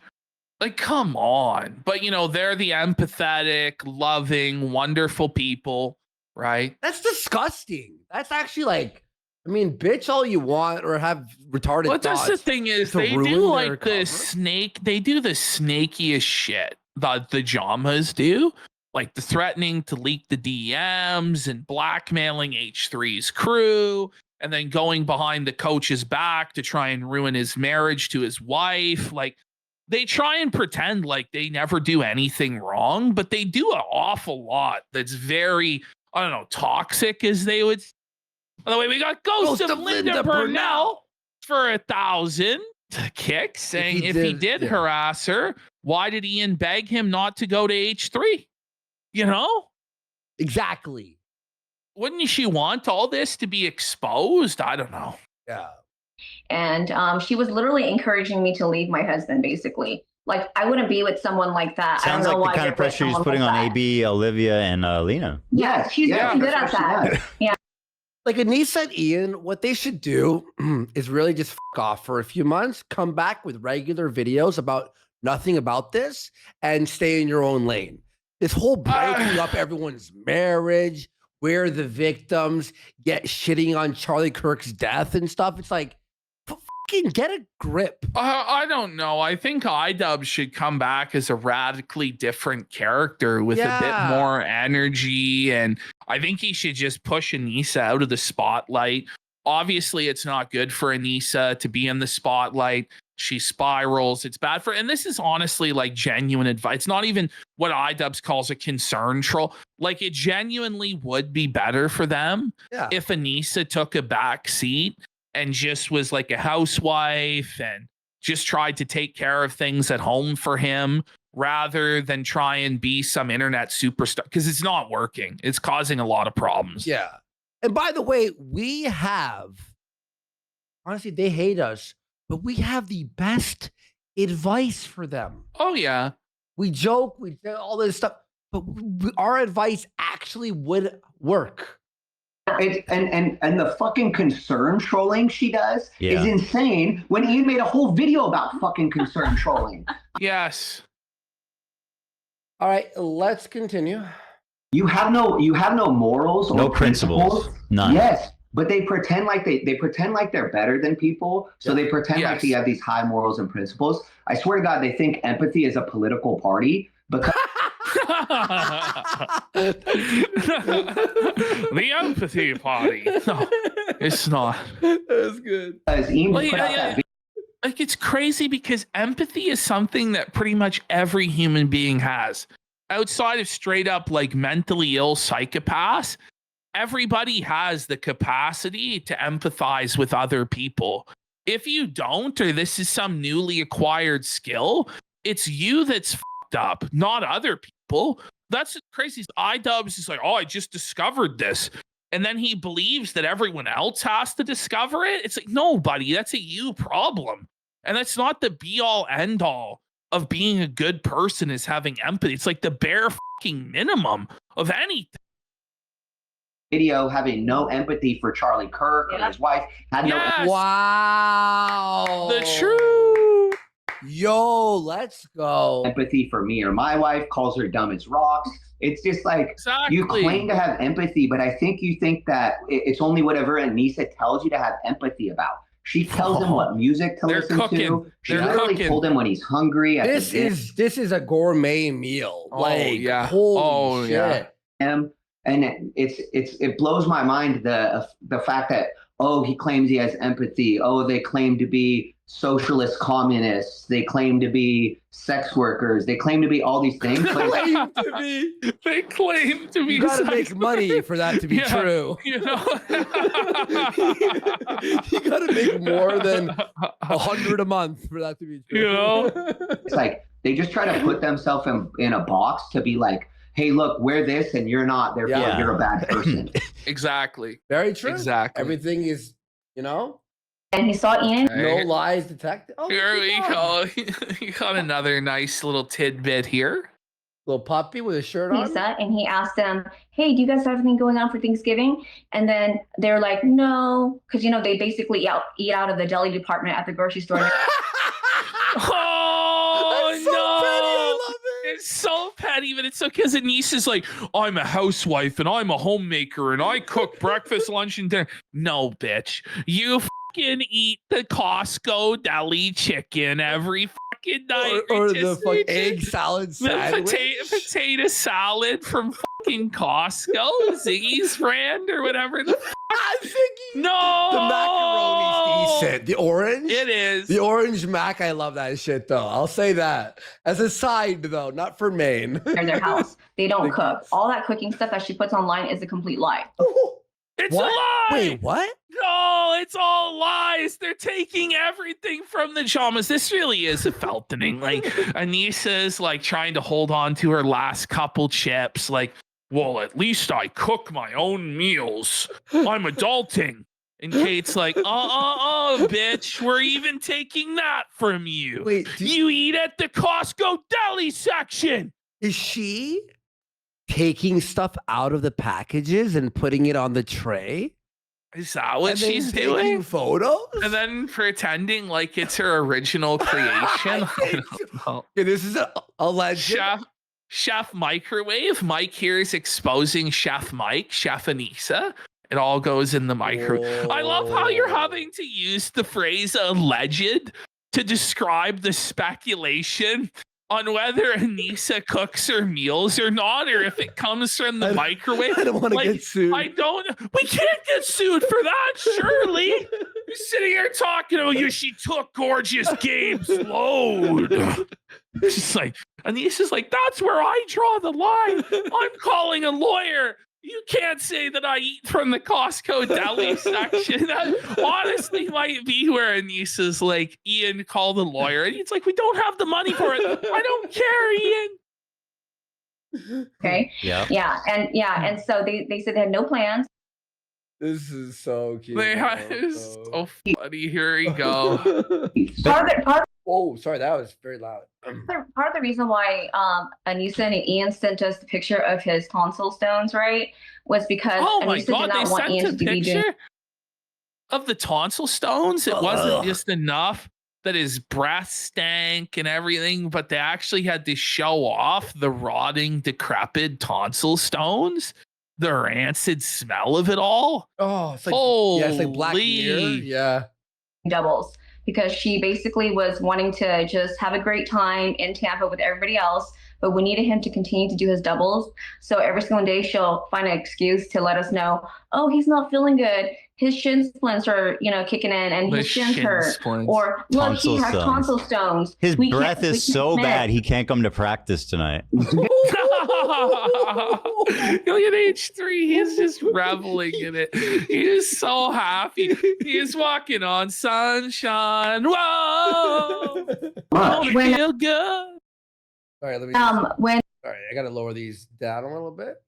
Like, come on. But, you know, they're the empathetic, loving, wonderful people, right? That's disgusting. That's actually like I mean, bitch all you want or have retarded But that's the thoughts thing is to they ruin do their like cover. the snake. They do the snakiest shit that the Jamas do, like the threatening to leak the DMs and blackmailing H3's crew, and then going behind the coach's back to try and ruin his marriage to his wife. Like they try and pretend like they never do anything wrong, but they do an awful lot that's very, I don't know, toxic, as they would. By the way, we got Ghost of Linda Burnell for 1,000 kicks, saying if he did harass her, why did Ian beg him not to go to H3? You know? Exactly. Wouldn't she want all this to be exposed? I don't know. Yeah. And she was literally encouraging me to leave my husband, basically. Like, I wouldn't be with someone like that. Sounds I don't know like why the kind of pressure he's putting on AB, Olivia, and Lena. Yeah, she's really good at that. Yeah. Like Anissa and Ian, what they should do is really just fuck off for a few months, come back with regular videos about nothing about this, and stay in your own lane. This whole breaking up everyone's marriage, we're the victims, get shitting on Charlie Kirk's death and stuff. It's like, fucking get a grip. I don't know. I think iDubbbz should come back as a radically different character with a bit more energy. And I think he should just push Anissa out of the spotlight. Obviously, it's not good for Anissa to be in the spotlight. She spirals. It's bad for, and this is honestly like genuine advice. It's not even what iDubbbz calls a concern troll. Like it genuinely would be better for them if Anissa took a back seat and just was like a housewife and just tried to take care of things at home for him rather than try and be some internet superstar, because it's not working. It's causing a lot of problems. Yeah. And by the way, we have, honestly, they hate us, but we have the best advice for them. Oh, yeah. We joke, we do all this stuff, but our advice actually would work. And the fucking concern trolling she does is insane. When Ian made a whole video about fucking concern trolling. Yes. All right, let's continue. You have no morals or No principles. None. Yes, but they pretend like they pretend like they're better than people. So they pretend like they have these high morals and principles. I swear to God, they think empathy is a political party because the empathy party. No, it's not. That's good. Like it's crazy because empathy is something that pretty much every human being has. Outside of straight up like mentally ill psychopaths, everybody has the capacity to empathize with other people. If you don't, or this is some newly acquired skill, it's you that's fucked up, not other people. That's crazy. iDubbbz is like, oh, I just discovered this. And then he believes that everyone else has to discover it. It's like, no, buddy, that's a you problem. And that's not the be all end all of being a good person is having empathy. It's like the bare fucking minimum of anything. Video having no empathy for Charlie Kirk or his wife. Had no Wow. The truth. Yo, let's go. Empathy for me or my wife, calls her dumb as rocks. It's just like you claim to have empathy, but I think you think that it's only whatever Anissa tells you to have empathy about. She tells him what music to listen to. She literally told him when he's hungry. This is a gourmet meal. Holy shit. And it blows my mind the fact that he claims he has empathy. They claim to be socialist communists. They claim to be sex workers. They claim to be all these things. They claim to be. You gotta make money for that to be true. You know, you gotta make more than 100 a month for that to be true. You know, it's like they just try to put themselves in a box to be like, hey, look, we're this and you're not. Therefore, you're a bad person. Exactly. Very true. Exactly. Everything is, And he saw Ian. No lies detected. Oh, here we go. You got another nice little tidbit here. Little puppy with a shirt on. And he asked them, hey, do you guys have anything going on for Thanksgiving? And then they're like, no. Because, they basically eat out of the deli department at the grocery store. Oh, That's so no. petty. I love it. It's so petty. can't even. It's because Anissa's like, I'm a housewife and I'm a homemaker and I cook breakfast, lunch, and dinner. No, bitch. You fucking eat the Costco deli chicken every fucking night. Or the fucking egg salad sandwich. The potato salad from fucking Costco, Ziggy's brand or whatever. Ziggy. No, the macaroni's decent. The orange, it is. The orange mac. I love that shit though. I'll say that as a side though, not for main. Their house. They don't cook. All that cooking stuff that she puts online is a complete lie. It's What? a lie. Wait, what? No, it's all lies. They're taking everything from the Chamas. This really is a feltoning. Like Anissa's like trying to hold on to her last couple chips. Like, well, at least I cook my own meals. I'm adulting. And Kate's like, bitch, we're even taking that from you. Wait, you eat at the Costco deli section. Is she taking stuff out of the packages and putting it on the tray? Is that what And then she's taking doing? Photos? And then pretending like it's her original creation. I don't know. Yeah, this is a legend. Chef Microwave. Mike here is exposing Chef Mike, Chef Anissa. It all goes in the microwave. I love how you're having to use the phrase alleged to describe the speculation on whether Anissa cooks her meals or not, or if it comes from the microwave. I don't want to get sued. We can't get sued for that, surely. You're sitting here talking about you. She took gorgeous Gabe's load. She's like, Anissa's like, that's where I draw the line. I'm calling a lawyer. You can't say that I eat from the Costco deli section. That honestly might be where Anissa's like, Ian, call the lawyer. And he's like, we don't have the money for it. I don't care, Ian. Okay. Yeah. And so they said they had no plans. This is so cute. It's so funny. Here we go. Oh, sorry, that was very loud. Part of the reason why Anissa and Ian sent us the picture of his tonsil stones, right, was because Anissa did not want Ian to be doing of the tonsil stones. It wasn't just enough that his breath stank and everything, but they actually had to show off the rotting, decrepit tonsil stones, the rancid smell of it all. Oh, it's like, it's like Black Mirror. Yeah. doubles. Because she basically was wanting to just have a great time in Tampa with everybody else, but we needed him to continue to do his doubles. So every single day she'll find an excuse to let us know, oh, he's not feeling good. His shin splints are, kicking in and his shins hurt. Or look, he has tonsil stones. His breath is so bad he can't come to practice tonight. Look at H3. He's just reveling in it. He is so happy. He is walking on sunshine. Whoa! I feel good. All right, let me. When all right, I gotta lower these down a little bit.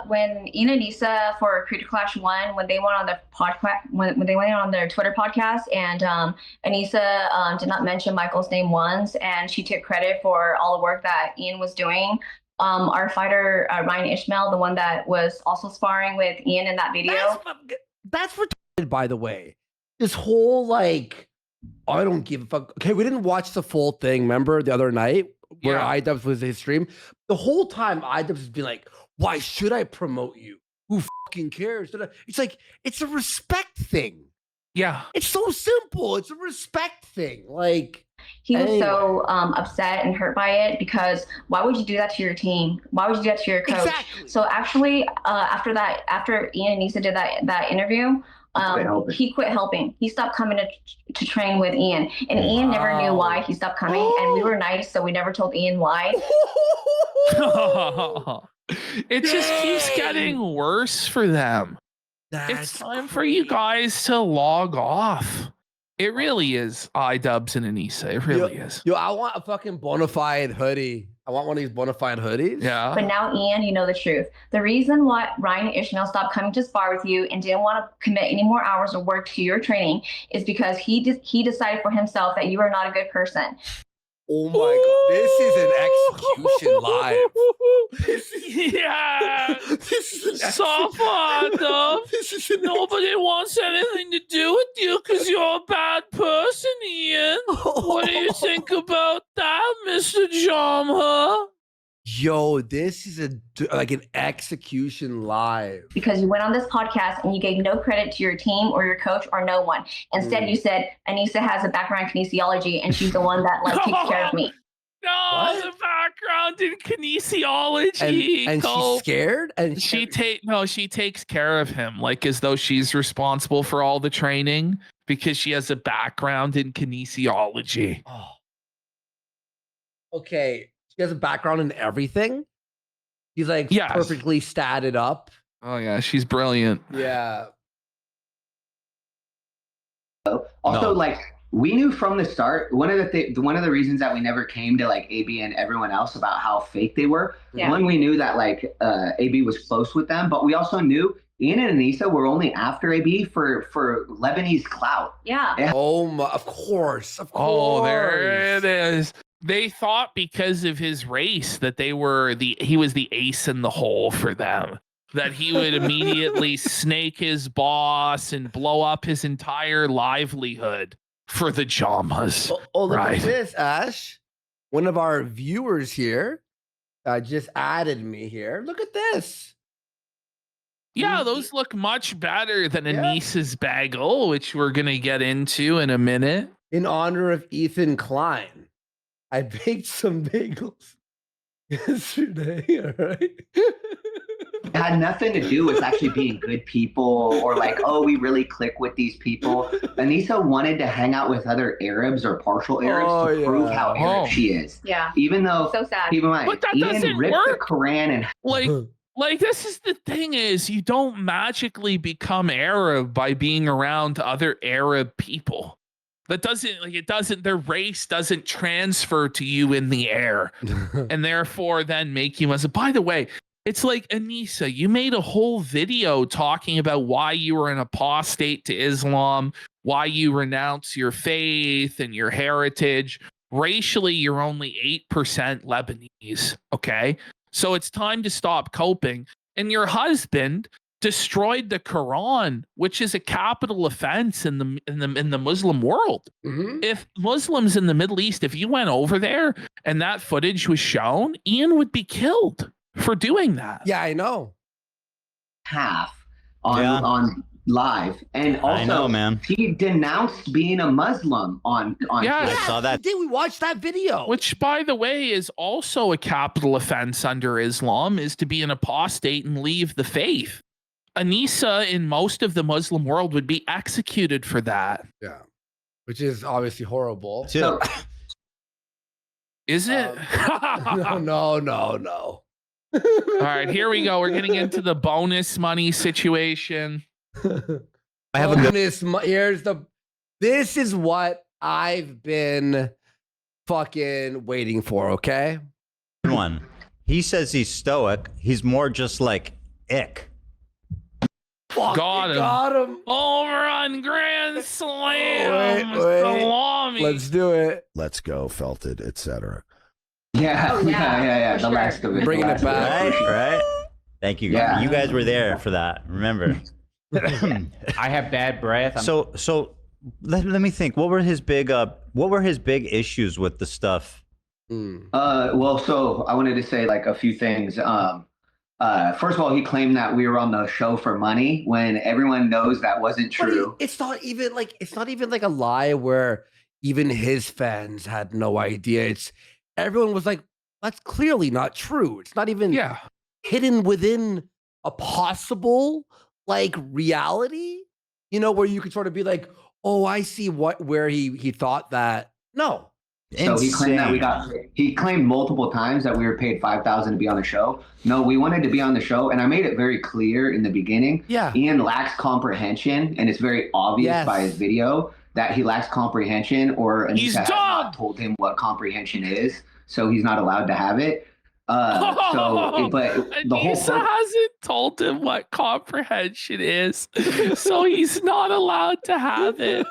When Ian and Anissa for Creator Clash 1, when they went on the podcast, when they went on their Twitter podcast, and Anissa did not mention Michael's name once, and she took credit for all the work that Ian was doing. Our fighter Ryan Ishmael, the one that was also sparring with Ian in that video. That's retarded, by the way. This whole like, I don't give a fuck. Okay, we didn't watch the full thing. Remember the other night where iDubbbz was his stream? The whole time iDubbbz has been like, why should I promote you? Who fucking cares? It's like, it's a respect thing. Yeah. It's so simple. It's a respect thing. Like, he was so upset and hurt by it because why would you do that to your team? Why would you do that to your coach? Exactly. So actually, after Ian and Anissa did that interview, he quit helping. He stopped coming to train with Ian, and Ian never knew why he stopped coming. And we were nice, so we never told Ian why. It just keeps getting worse for them. It's time for you guys to log off. It really is iDubbbz and Anissa. It really is. Yo, I want a fucking bona fide hoodie. I want one of these bona fide hoodies. Yeah. But now, Ian, you know the truth. The reason why Ryan Ishmael stopped coming to spar with you and didn't want to commit any more hours of work to your training is because he decided for himself that you are not a good person. Oh my God. This is an execution live. Yeah. This is an Soft Nobody wants anything to do with you because you're a bad person, Ian. What do you think about that, Mr. Jamha? Yo, this is like an execution live. Because you went on this podcast and you gave no credit to your team or your coach or no one. Instead, you said Anissa has a background in kinesiology and she's the one that like takes care of me. No, the background in kinesiology. And she's scared? And she takes care of him like as though she's responsible for all the training because she has a background in kinesiology. Oh. Okay. She has a background in everything. She's like perfectly statted up. Oh yeah, she's brilliant. Yeah. Also, like we knew from the start, one of the reasons that we never came to like AB and everyone else about how fake they were. Yeah. One, we knew that like AB was close with them, but we also knew Ian and Anissa were only after AB for Lebanese clout. Yeah. Oh my, of course. Oh, there it is. They thought because of his race that he was the ace in the hole for them. That he would immediately snake his boss and blow up his entire livelihood for the Jamas. Oh, look at this, Ash. One of our viewers here just added me here. Look at this. Yeah, those look much better than Anissa's bagel, which we're going to get into in a minute. In honor of Ethan Klein, I baked some bagels yesterday, all right? It had nothing to do with actually being good people or like, oh, we really click with these people. Anissa wanted to hang out with other Arabs or partial Arabs to prove how Arab she is. Yeah. Even though, so sad. Keep in mind, but that Ian doesn't ripped work. the Quran and like this is the thing is you don't magically become Arab by being around other Arab people. That doesn't their race doesn't transfer to you in the air and therefore then make you as a, by the way, it's like Anissa, you made a whole video talking about why you were an apostate to Islam, why you renounce your faith and your heritage. Racially, you're only 8% Lebanese. Okay. So it's time to stop coping. And your husband destroyed the Quran, which is a capital offense in the Muslim world. Mm-hmm. If Muslims in the Middle East, if you went over there and that footage was shown, Ian would be killed for doing that. Yeah, I know. Half on live, and also I know, man. He denounced being a Muslim on I saw that. Did we watch that video? Which, by the way, is also a capital offense under Islam, is to be an apostate and leave the faith. Anissa in most of the Muslim world would be executed for that. Yeah, which is obviously horrible. So, is it? No. All right, here we go. We're getting into the bonus money situation. I have a bonus. This is what I've been fucking waiting for. Okay. One. He says he's stoic. He's more just like ick. Got him. Over on Grand Slam. Wait. Let's do it. Let's go, Felted, etc. Yeah. The last of it. Bringing it back. Right. Thank you. Yeah. You guys were there for that. Remember. I have bad breath. So let me think. What were his big issues with the stuff? Well, so I wanted to say like a few things. First of all, he claimed that we were on the show for money when everyone knows that wasn't true. It's not even like a lie where even his fans had no idea. Everyone was like, that's clearly not true. It's not even hidden within a possible like reality, where you could sort of be like, oh, I see where he thought that. No. So he claimed he claimed multiple times that we were paid $5,000 to be on the show. No, we wanted to be on the show. And I made it very clear in the beginning. Yeah. Ian lacks comprehension. And it's very obvious by his video that he lacks comprehension, or Anissa has not told him what comprehension is. So he's not allowed to have it. But the whole Anissa hasn't told him what comprehension is, so he's not allowed to have it.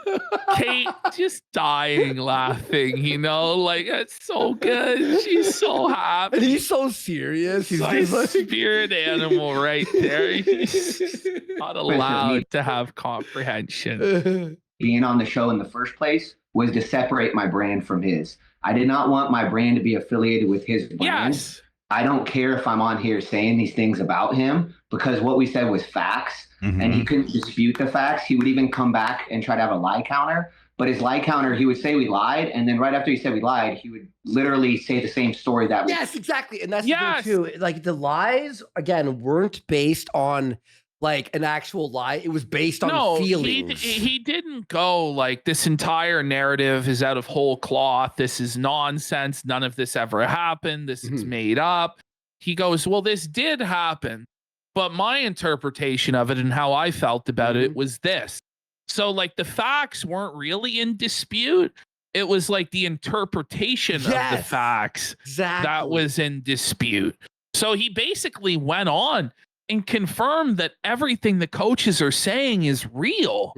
Kate just dying laughing, like that's so good. She's so happy. And he's so serious. He's like a spirit animal right there. He's not allowed to have comprehension. Being on the show in the first place was to separate my brand from his. I did not want my brand to be affiliated with his brand. Yes. I don't care if I'm on here saying these things about him because what we said was facts and he couldn't dispute the facts. He would even come back and try to have a lie counter. But his lie counter, he would say we lied. And then right after he said we lied, he would literally say the same story that we Yes, exactly. And that's the thing too. Like the lies, again, weren't based on like an actual lie. It was based on feelings. He didn't go like this entire narrative is out of whole cloth. This is nonsense. None of this ever happened. This is made up. He goes, well, this did happen. But my interpretation of it and how I felt about it was this. So like the facts weren't really in dispute. It was like the interpretation of the facts that was in dispute. So he basically went on and confirmed that everything the coaches are saying is real.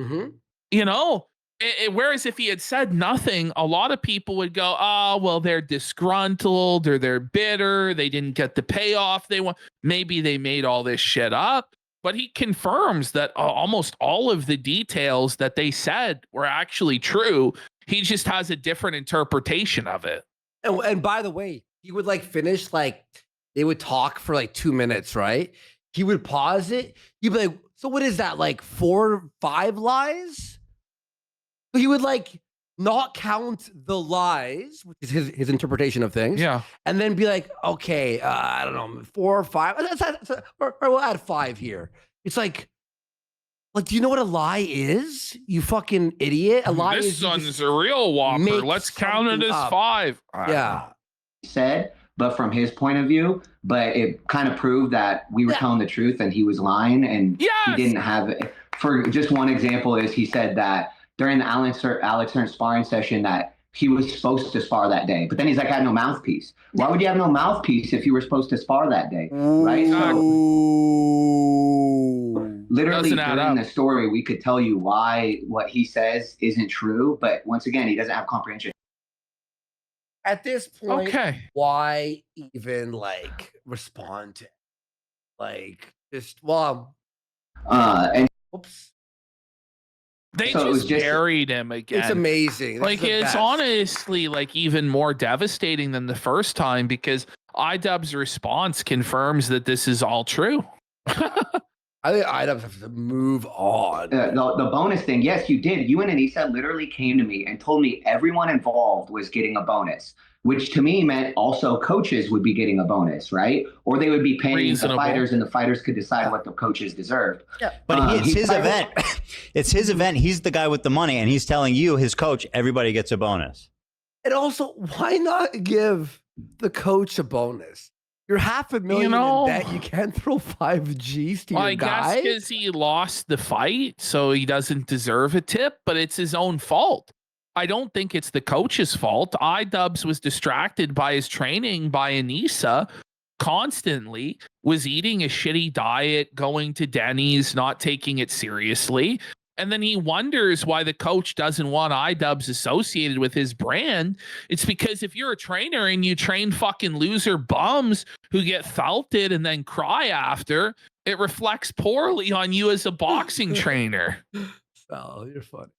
You know, whereas if he had said nothing, a lot of people would go, oh, well, they're disgruntled or they're bitter. They didn't get the payoff they want. Maybe they made all this shit up. But he confirms that almost all of the details that they said were actually true. He just has a different interpretation of it. And by the way, he would like finish, like they would talk for like 2 minutes, right? He would pause it. He'd be like, so what is that, like 4 or 5 lies? He would like not count the lies, which is his interpretation of things. Yeah. And then be like, okay, I don't know, 4 or 5. Or we'll add 5 here. It's like, do you know what a lie is? You fucking idiot. A lie this is son's a real whopper. Let's count it as up. 5. Yeah. Said, but from his point of view, but it kind of proved that we were telling the truth and he was lying and he didn't have it. For just one example is he said that during the Alex Hearn sparring session that he was supposed to spar that day. But then he's like, I had no mouthpiece. Why would you have no mouthpiece if you were supposed to spar that day? Right? So literally during the story, we could tell you why what he says isn't true. But once again, he doesn't have comprehension. At this point, why even like respond to it? Like just and oops. They so just buried him again. It's amazing. Like it's honestly like even more devastating than the first time because iDubbbz response confirms that this is all true. I think iDubbbz have to move on. The bonus thing, yes, you did. You and Anissa literally came to me and told me everyone involved was getting a bonus, which to me meant also coaches would be getting a bonus, right? Or they would be paying the fighters and the fighters could decide what the coaches deserved. Yeah. But it's his event. It's his event. He's the guy with the money and he's telling you, his coach, everybody gets a bonus. And also, why not give the coach a bonus? You're $500,000 in debt. You can't throw 5 G's to your guy. I guess because he lost the fight, so he doesn't deserve a tip, but it's his own fault. I don't think it's the coach's fault. iDubbbz was distracted by his training by Anissa constantly, was eating a shitty diet, going to Denny's, not taking it seriously. And then he wonders why the coach doesn't want iDubbbz associated with his brand. It's because if you're a trainer and you train fucking loser bums who get felted and then cry after, it reflects poorly on you as a boxing trainer. Oh, you're funny.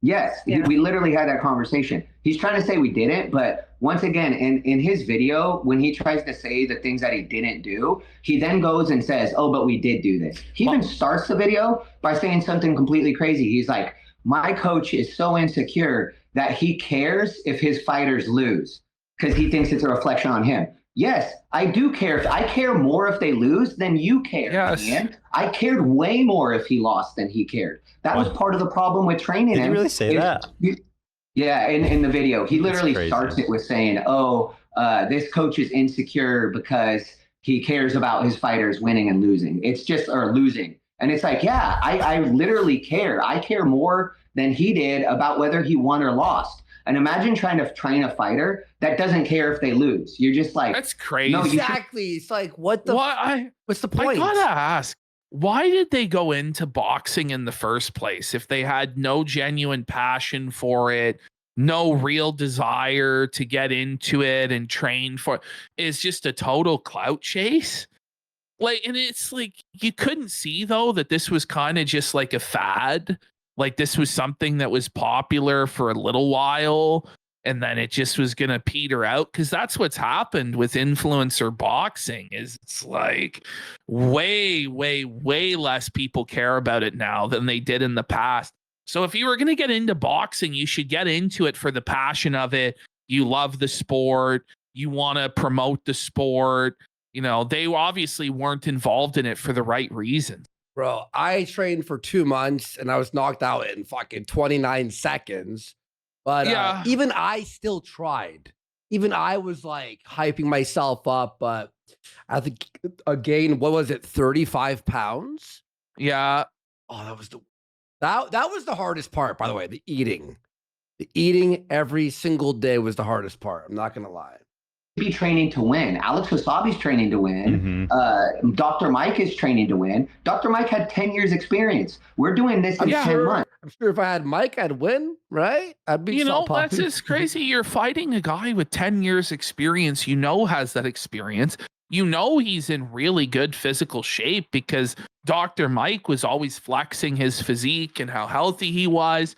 Yes, we literally had that conversation. He's trying to say we didn't, but once again, in his video, when he tries to say the things that he didn't do, he then goes and says, oh, but we did do this. He even starts the video by saying something completely crazy. He's like, my coach is so insecure that he cares if his fighters lose because he thinks it's a reflection on him. Yes, I do care. I care more if they lose than you care. Yes. Man. I cared way more if he lost than he cared. That was part of the problem with training him. Did you really say that? Yeah, in the video. He literally starts it with saying, oh, this coach is insecure because he cares about his fighters winning and losing. It's just, or losing. And it's like, yeah, I literally care. I care more than he did about whether he won or lost. And imagine trying to train a fighter that doesn't care if they lose. You're just like, that's crazy. No, exactly. It's like, what's the point? I gotta ask, why did they go into boxing in the first place if they had no genuine passion for it, no real desire to get into it and train for it? It's just a total clout chase. Like, and it's like, you couldn't see though that this was kind of just like a fad. Like this was something that was popular for a little while and then it just was gonna peter out, because that's what's happened with influencer boxing. Is it's like way less people care about it now than they did in the past. So if you were gonna get into boxing, you should get into it for the passion of it. You love the sport, you want to promote the sport. They obviously weren't involved in it for the right reasons. Bro, I trained for 2 months and I was knocked out in fucking 29 seconds. But Yeah. even I still tried. Even I was like hyping myself up. But I think again, what was it, 35 pounds? Yeah. Oh, that was the hardest part, by the way, the eating. The eating every single day was the hardest part. I'm not going to lie. Be training to win. Alex Wasabi's training to win. Dr. Mike is training to win. Dr. Mike had 10 years experience. We're doing this in 10 months. I'm sure if I had Mike, I'd win, right? I'd be That's just crazy. You're fighting a guy with 10 years experience, has that experience. He's in really good physical shape because Dr. Mike was always flexing his physique and how healthy he was.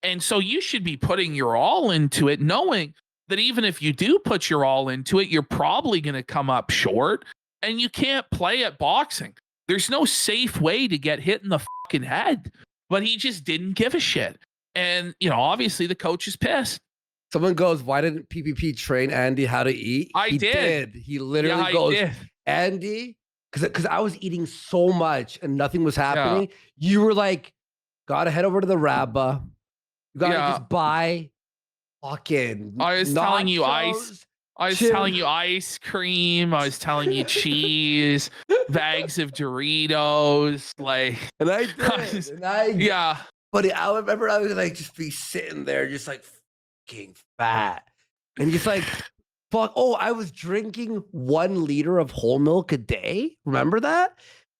And so you should be putting your all into it, knowing that even if you do put your all into it, you're probably going to come up short, and you can't play at boxing. There's no safe way to get hit in the fucking head, but he just didn't give a shit. And, obviously the coach is pissed. Someone goes, why didn't PPP train Andy how to eat? He did. He literally goes, Andy, because I was eating so much and nothing was happening. Yeah. You were like, gotta head over to the Rabba. You gotta just buy fucking I was telling you ice. I was chips. telling you ice cream. I was telling you cheese, bags of Doritos. And I did. Yeah. But I remember I would just be sitting there, just fucking fat. And just fuck. Oh, I was drinking 1 liter of whole milk a day. Remember that?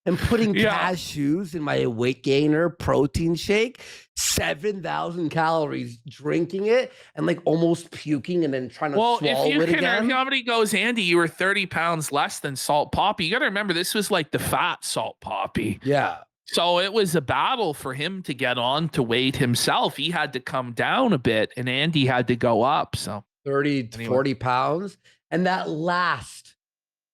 And putting cashews in my weight gainer protein shake, 7,000 calories, drinking it and almost puking and then trying to swallow it again. If somebody goes, Andy, you were 30 pounds less than Salt Poppy. You got to remember, this was the fat Salt Poppy. Yeah. So it was a battle for him to get on to weight himself. He had to come down a bit and Andy had to go up. So 30 to 40 pounds. And that last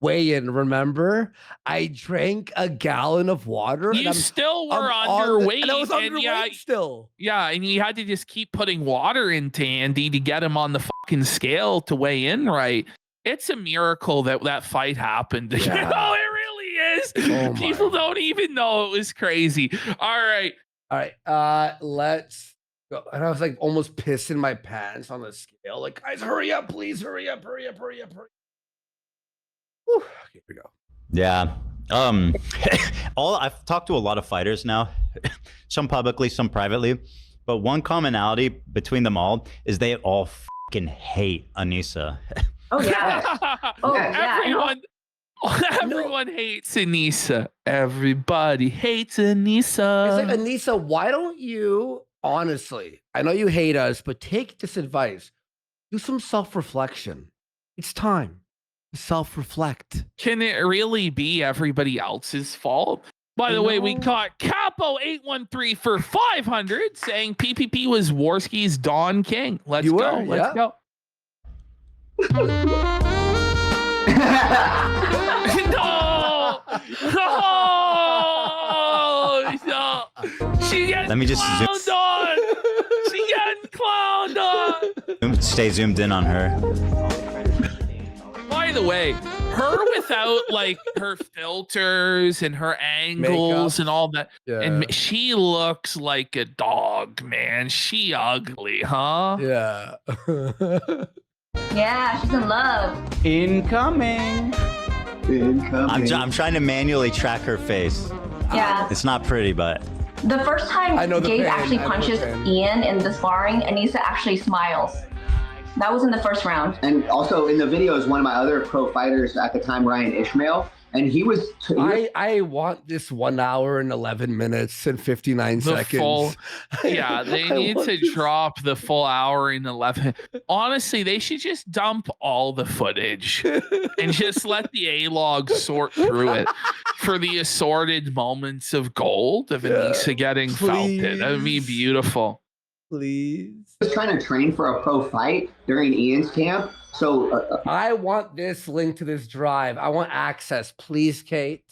weigh-in, remember? I drank a gallon of water. You still were underweight. And I was underweight still. Yeah, and you had to just keep putting water into Andy to get him on the fucking scale to weigh in right. It's a miracle that fight happened. Yeah. It really is. People don't even know it was crazy. All right. Let's go. And I was almost pissing my pants on the scale. Guys, hurry up, please. Hurry up. Whew. Okay, here we go. Yeah. I've talked to a lot of fighters now, some publicly, some privately, but one commonality between them all is they all fucking hate Anissa. Oh yeah. Everyone hates Anissa. Everybody hates Anissa. Anissa, why don't you, honestly, I know you hate us, but take this advice. Do some self-reflection. It's time. Self-reflect. Can it really be everybody else's fault? By the way, we caught Capo 813 for 500 saying PPP was Warski's Don King. Let's go. Let's go. No. She getting Let me just clowned on. She getting clowned on. Stay zoomed in on her. By the way, her without her filters and her angles and all that, and she looks like a dog, man. She ugly, huh? Yeah. Yeah, she's in love. Incoming. I'm trying to manually track her face. Yeah. It's not pretty, but The first time Gabe actually punches Ian in the sparring, Anissa actually smiles. That was in the first round. And also in the video is one of my other pro fighters at the time, Ryan Ishmael. And he was... I want this 1 hour and 11 minutes and 59 seconds. They need to drop the full hour and 11. Honestly, they should just dump all the footage and just let the A-log sort through it for the assorted moments of gold of Anissa getting felted. That would be beautiful. please. I was trying to train for a pro fight during Ian's camp. So I want this link to this drive. I want access, please, Kate.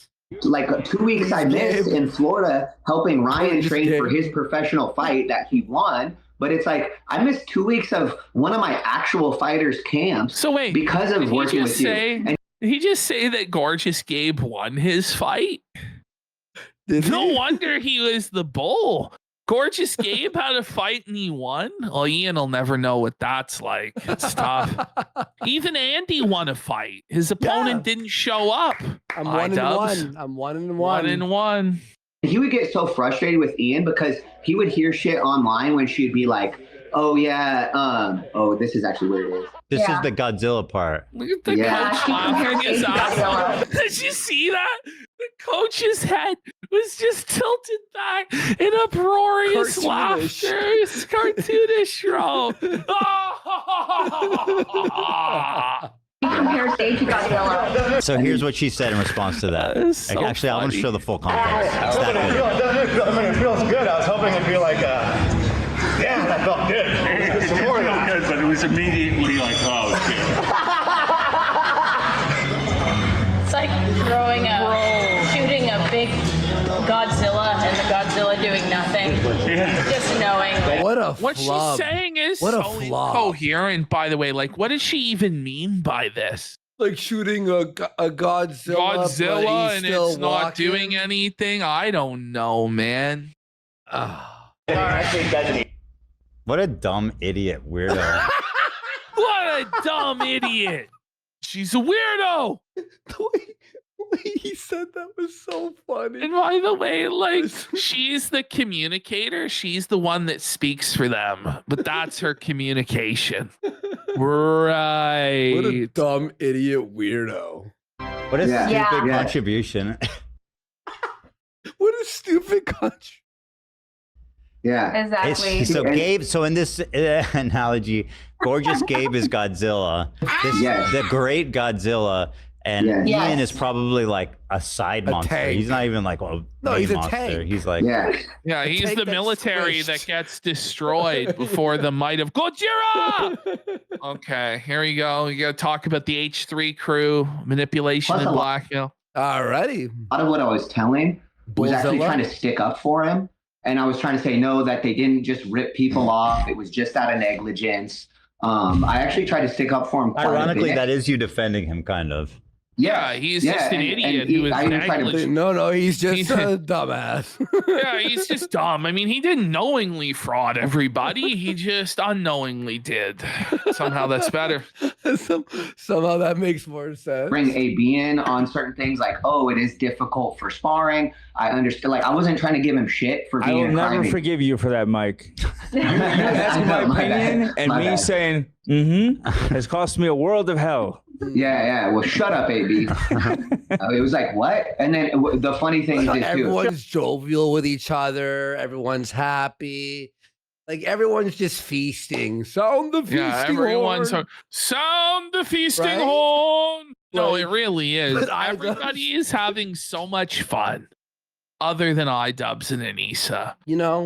like 2 weeks I missed in Florida helping Ryan train for his professional fight that he won. But it's like I missed 2 weeks of one of my actual fighters' camps. So wait, because of working with you. Did he just say that Gorgeous Gabe won his fight? No wonder he was the bull. Gorgeous Gabe had a fight and he won. Well, Ian will never know what that's like. It's tough. Even Andy won a fight. His opponent didn't show up. I'm 1-1. I'm 1-1. 1-1. He would get so frustrated with Ian because he would hear shit online when she'd be like, "Oh yeah, oh this is actually what it is." This is the Godzilla part. Look at the coach laughing his ass off. Did you see that? The coach's head was just tilted back in uproarious laughter. It's cartoonish, bro. So here's what she said in response to that. So Actually, I want to show the full context. It's that good. I mean, it feels good. I was hoping it'd be like, yeah, that felt good. It did feel good, but it was immediately like, oh, shit. It's like shooting a big Godzilla and the Godzilla doing nothing. Just knowing. What she's saying is so incoherent, by the way. Like, what does she even mean by this? Like shooting a Godzilla and it's not doing anything? I don't know, man. What a dumb idiot weirdo. What a dumb idiot. She's a weirdo. The way he said that was so funny. And by the way, like, she's the communicator. She's the one that speaks for them. But that's her communication. Right. What a dumb idiot weirdo. What a stupid contribution. What a stupid contribution. Yeah, exactly. So in this analogy, Gorgeous Gabe is Godzilla. The great Godzilla. And Ian is probably like a side monster. Tank. He's not even like he's monster. a tank. He's like he's the military that gets destroyed before the might of Gojira. Okay, here we go. We got to talk about the H3 crew manipulation Plus in Black Hill. Alrighty. A lot of what I was telling was actually trying to stick up for him, and I was trying to say no, that they didn't just rip people off. It was just out of negligence. I actually tried to stick up for him. Ironically, that is you defending him, kind of. Yeah, he's just an idiot who is negligent. No, he's just a dumbass. Yeah, he's just dumb. I mean, he didn't knowingly fraud everybody. He just unknowingly did. Somehow that's better. Somehow that makes more sense. Bring AB in on certain things like, oh, it is difficult for sparring. I understand. Like, I wasn't trying to give him shit for being I will never crybaby. forgive you for that, Mike. You asking my opinion and me saying, has cost me a world of hell. Yeah. Well, shut up, AB. It was like, what? And then the funny thing is, everyone's jovial with each other. Everyone's happy. Like everyone's just feasting. Sound the feasting horn. Sound the feasting horn. No, it really is. Everybody is having so much fun. Other than iDubbbz and Anissa,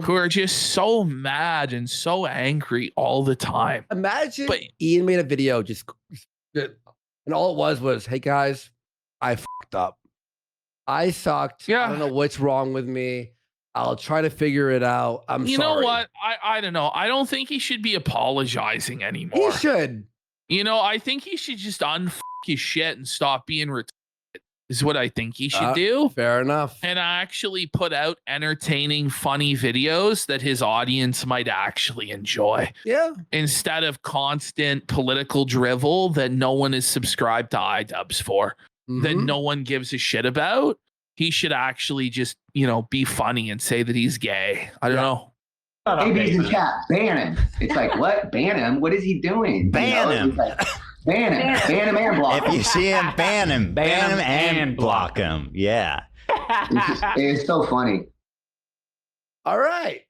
who are just so mad and so angry all the time. Imagine Ian made a video and all it was, hey guys, I fucked up. I sucked. I don't know what's wrong with me. I'll try to figure it out. I'm sorry. You know what? I don't know. I don't think he should be apologizing anymore. He should. I think he should just unfuck his shit and stop being retarded. Is what I think he should do. Fair enough. And actually put out entertaining, funny videos that his audience might actually enjoy. Yeah. Instead of constant political drivel that no one is subscribed to iDubbbz for, that no one gives a shit about. He should actually just, be funny and say that he's gay. I don't know. AB's in chat. Ban him. It's like, what? Ban him? What is he doing? Ban him. Ban him. Ban him and block him. If you see him, ban him. Ban him and block him. Yeah. It's so funny. All right.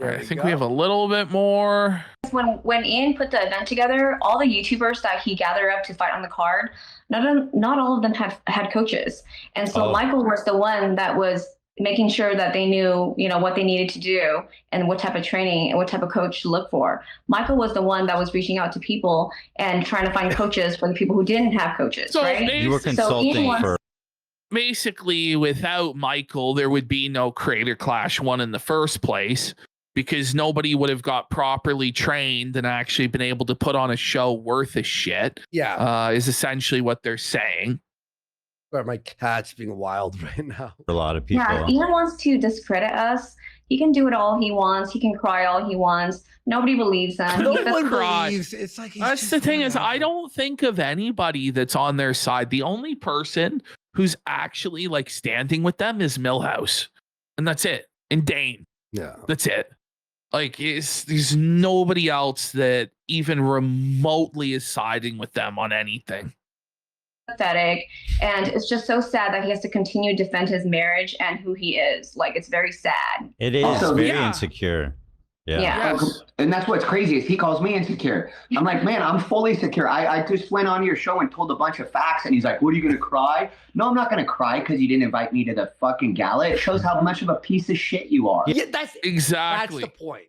I think we have a little bit more. When Ian put the event together, all the YouTubers that he gathered up to fight on the card, not all of them had coaches. And so Michael was the one that was making sure that they knew, you know, what they needed to do and what type of training and what type of coach to look for. Michael was the one that was reaching out to people and trying to find coaches for the people who didn't have coaches, So right? You were consulting for. Basically, without Michael, there would be no Creator Clash 1 in the first place, because nobody would have got properly trained and actually been able to put on a show worth a shit. Yeah. Is essentially what they're saying. Sorry, my cat's being wild right now. A lot of people. Yeah, Ian wants to discredit us. He can do it all he wants. He can cry all he wants. Nobody believes him. No He one doesn't- believes. It's like That's the thing is, I don't think of anybody that's on their side. The only person who's actually like standing with them is Millhouse, and that's it. And Dane. Yeah, that's it. Like, there's nobody else that even remotely is siding with them on anything. Pathetic, and it's just so sad that he has to continue to defend his marriage and who he is. Like, it's very sad. It is Also, very yeah. insecure. Yeah. Yes. And that's what's crazy is he calls me insecure. I'm like, man, I'm fully secure. I just went on your show and told a bunch of facts, and he's like, what, are you going to cry? No, I'm not going to cry because you didn't invite me to the fucking gala. It shows how much of a piece of shit you are. Yeah, that's exactly the point.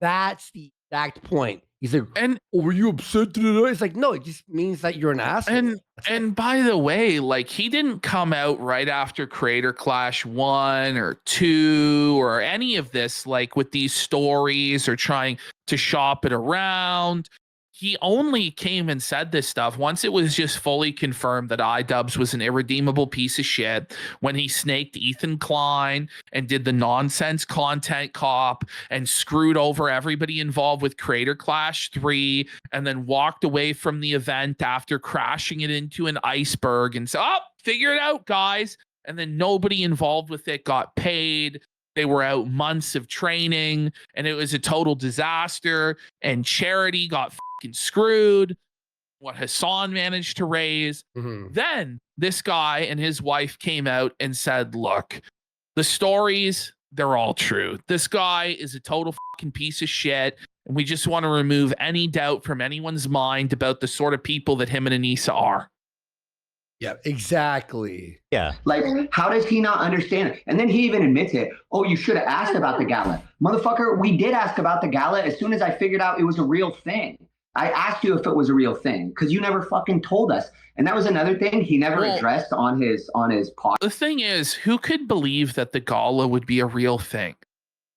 That's the exact point. He's like, and were you upset today? It's like, no, it just means that you're an asshole. And by the way, like, he didn't come out right after Creator Clash 1 or 2 or any of this, like, with these stories or trying to shop it around. He only came and said this stuff once it was just fully confirmed that iDubbbz was an irredeemable piece of shit, when he snaked Ethan Klein and did the nonsense content cop and screwed over everybody involved with Creator Clash 3, and then walked away from the event after crashing it into an iceberg and said, oh, figure it out, guys. And then nobody involved with it got paid. They were out months of training, and it was a total disaster, and charity got fucking screwed. What Hassan managed to raise. Then this guy and his wife came out and said, look, the stories, they're all true. This guy is a total fucking piece of shit, and we just want to remove any doubt from anyone's mind about the sort of people that him and Anissa are. Yeah, exactly. Yeah. Like, how does he not understand it? And then he even admits it. Oh, you should have asked about the gala. Motherfucker, we did ask about the gala as soon as I figured out it was a real thing. I asked you if it was a real thing because you never fucking told us. And that was another thing he never addressed on his pod. The thing is, who could believe that the gala would be a real thing?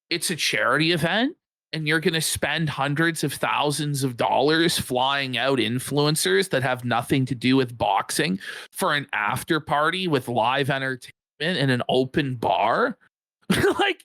It's a charity event, and you're going to spend hundreds of thousands of dollars flying out influencers that have nothing to do with boxing for an after party with live entertainment and an open bar. Like,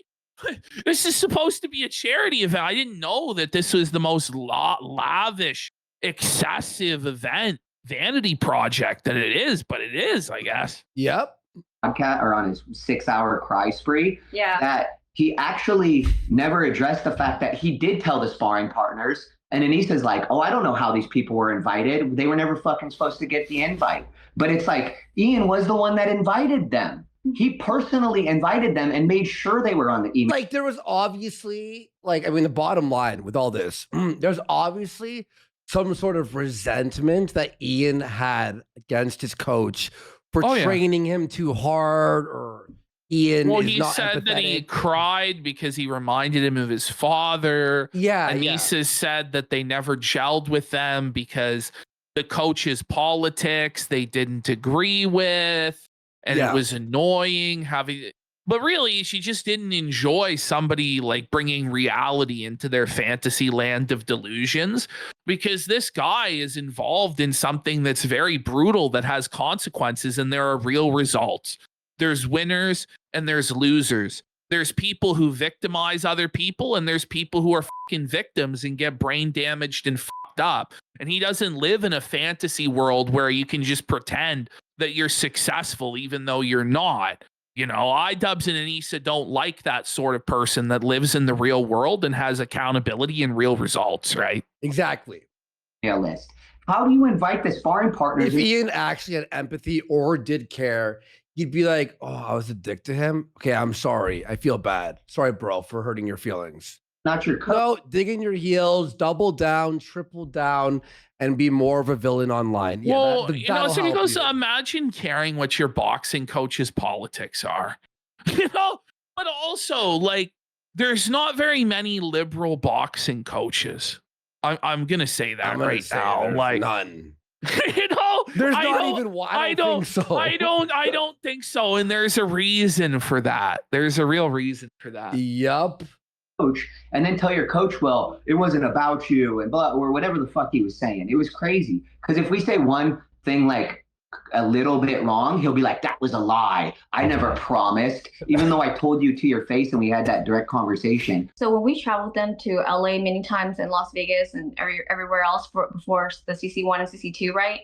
this is supposed to be a charity event. I didn't know that this was the most lavish, excessive event, vanity project that it is, but it is, I guess. Yep. Or on his 6-hour cry spree. Yeah. That he actually never addressed the fact that he did tell the sparring partners. And Anissa's like, oh, I don't know how these people were invited. They were never fucking supposed to get the invite. But it's like, Ian was the one that invited them. He personally invited them and made sure they were on the email. Like, there was obviously, like, I mean, the bottom line with all this, there's obviously some sort of resentment that Ian had against his coach for training him too hard, or Ian well, is he not said that he empathetic. cried because he reminded him of his father. Yeah, Anissa said that they never gelled with them because the coach's politics they didn't agree with, and it was annoying having. But really, she just didn't enjoy somebody like bringing reality into their fantasy land of delusions, because this guy is involved in something that's very brutal that has consequences, and there are real results. There's winners and there's losers. There's people who victimize other people, and there's people who are fucking victims and get brain damaged and fucked up. And he doesn't live in a fantasy world where you can just pretend that you're successful even though you're not. You know, iDubbbz and Anissa don't like that sort of person that lives in the real world and has accountability and real results, right? Exactly. List. How do you invite the sparring partners? If Ian actually had empathy or did care, he'd be like, oh, I was a dick to him. Okay, I'm sorry. I feel bad. Sorry, bro, for hurting your feelings. Not your coach. No, dig in your heels, double down, triple down, and be more of a villain online. Yeah, well, you know, so he goes, imagine caring what your boxing coach's politics are. You know, but also like there's not very many liberal boxing coaches. I'm gonna say that right now. Like none. You know, There's not even one. I don't think so. I don't think so. And there's a reason for that. There's a real reason for that. Yup. Coach, and then tell your coach, well, it wasn't about you and blah, or whatever the fuck he was saying. It was crazy. Because if we say one thing like a little bit wrong, he'll be like, that was a lie. I never promised, even though I told you to your face and we had that direct conversation. So when we traveled them to LA many times and Las Vegas and everywhere else before the CC1 and CC2, right?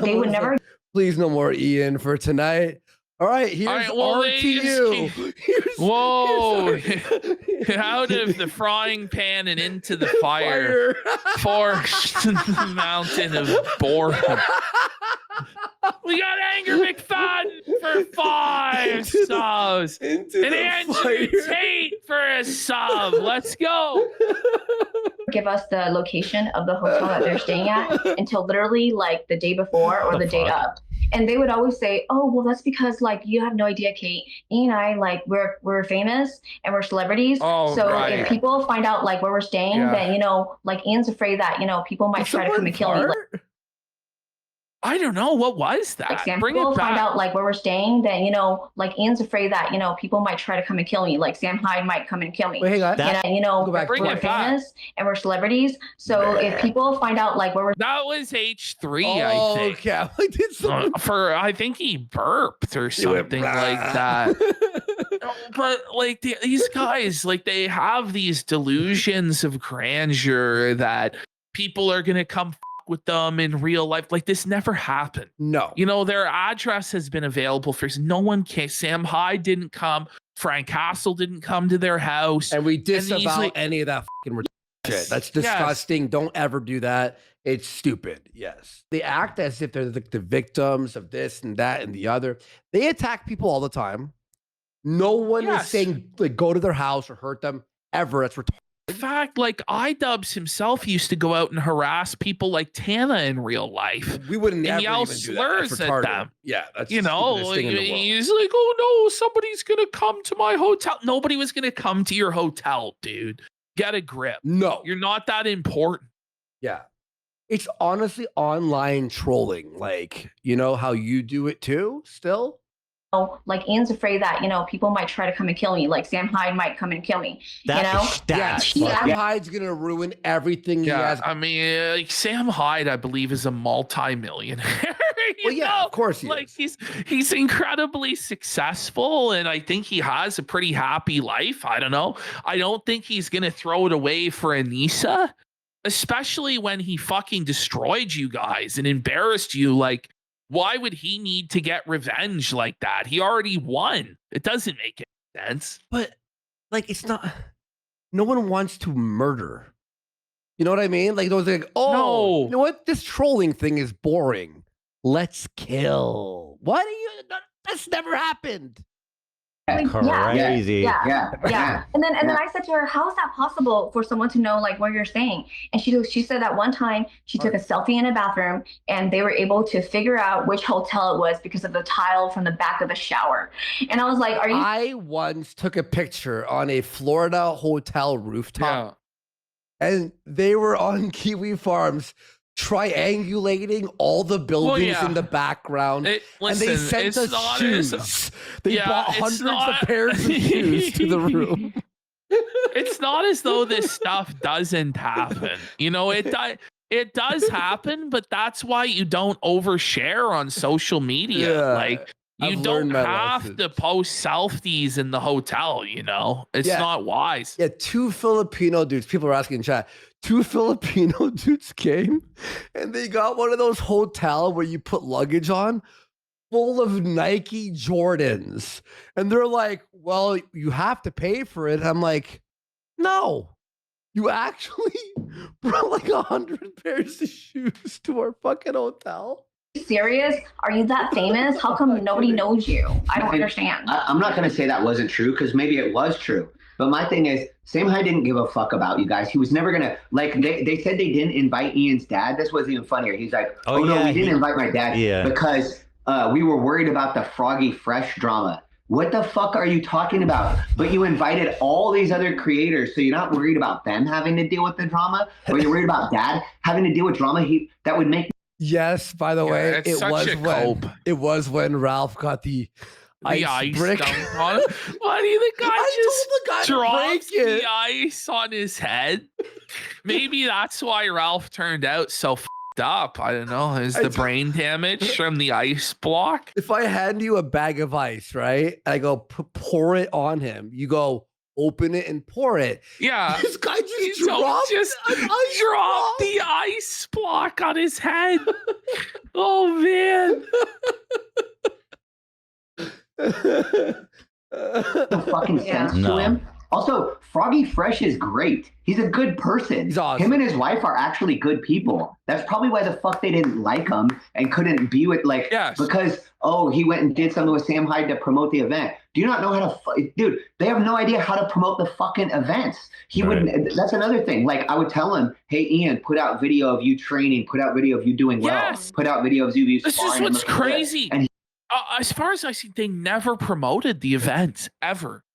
They would never. Like, please no more Ian for tonight. All right, here's RTU. Whoa. Out of the frying pan and into the fire. Forced the mountain of boredom. We got Anger McFadden for 5 subs. And Andrew Tate for a sub. Let's go. Give us the location of the hotel that they're staying at until literally like the day before or the day up. And they would always say, oh, well, that's because like you have no idea, Kate. Ian and I, like we're famous and we're celebrities. Oh, so right. if people find out like where we're staying, then, you know, like Ian's afraid that, you know, people might try to come and kill me. Like, I don't know. What was that? like, Sam, Bring people it back. find out like where we're staying, then, you know, like Ian's afraid that, you know, people might try to come and kill me. Like Sam Hyde might come and kill me. Wait, hang on. And, you know, we're famous and we're celebrities. So if people find out like where we're That was H3, I think. Okay. I did something. I think he burped or something like that. But like these guys, like they have these delusions of grandeur that people are gonna come with them in real life. Like this never happened. No. You know, their address has been available for no one came. Sam Hyde didn't come. Frank Castle didn't come to their house. And we disavow like, any of that fucking shit. That's disgusting. Don't ever do that. It's stupid. Yes. They act as if they're the victims of this and that and the other. They attack people all the time. No one is saying like go to their house or hurt them ever. That's retarded. In fact, like iDubbbz himself used to go out and harass people like Tana in real life. We wouldn't and ever yell even do slurs that. That's at retarded. them. Yeah, that's you the know, stupidest thing in the world. he's like, oh no, somebody's gonna come to my hotel. Nobody was gonna come to your hotel, dude. Get a grip. No, you're not that important. Yeah, it's honestly online trolling. Like, you know how you do it too. Still. Like Ian's afraid that, you know, people might try to come and kill me. Like Sam Hyde might come and kill me. Sam Hyde's gonna ruin everything. Yeah, he has. I mean, like Sam Hyde, I believe, is a multi-millionaire. Well, yeah, of course he is. He's incredibly successful, and I think he has a pretty happy life. I don't know. I don't think he's gonna throw it away for Anissa, especially when he fucking destroyed you guys and embarrassed you. Like, why would he need to get revenge like that? He already won. It doesn't make any sense. But like, it's not. No one wants to murder. You know what I mean? Like those like, oh, no. You know what? This trolling thing is boring. Let's kill. What are you? That's never happened. Crazy. Yeah. And then I said to her, how is that possible for someone to know like where you're staying? And she said that one time she took a selfie in a bathroom and they were able to figure out which hotel it was because of the tile from the back of the shower. And I was like, are you? I once took a picture on a Florida hotel rooftop, and they were on Kiwi Farms triangulating all the buildings in the background. And they sent us shoes. They bought hundreds of pairs of shoes to the room. It's not as though this stuff doesn't happen. You know, it does happen, but that's why you don't overshare on social media. Like, you don't have to post selfies in the hotel, you know? It's not wise. Yeah, 2 Filipino dudes, people are asking in chat, 2 Filipino dudes came and they got one of those hotels where you put luggage on full of Nike Jordans. And they're like, well, you have to pay for it. I'm like, no, you actually brought like 100 pairs of shoes to our fucking hotel. Serious? Are you that famous? How come nobody knows you? I don't understand. I'm not going to say that wasn't true because maybe it was true. But my thing is, Sam Hyde didn't give a fuck about you guys. He was never going to, like, they said they didn't invite Ian's dad. This was even funnier. He's like, no, we didn't invite my dad because we were worried about the Froggy Fresh drama. What the fuck are you talking about? But you invited all these other creators, so you're not worried about them having to deal with the drama, but you're worried about dad having to deal with drama that would make. Yes, by the way, it was when Ralph got the ice brick. dunked on him. Why do you think I just told the guy dropped the ice on his head? Maybe that's why Ralph turned out so up. I don't know. Is the brain damage from the ice block? If I hand you a bag of ice, right, and I go pour it on him, you go open it and pour it. Yeah, this guy just dropped the ice block on his head. Oh man. No fucking sense to him. Also, Froggy Fresh is great. He's a good person. He's awesome. Him and his wife are actually good people. That's probably why the fuck they didn't like him and couldn't be with because he went and did something with Sam Hyde to promote the event. Do you not know how to dude? They have no idea how to promote the fucking events. He would. That's another thing. Like I would tell him, hey Ian, put out video of you training. Put out video of you doing well. Put out video of you. This is what's crazy. And as far as I see, they never promoted the event ever.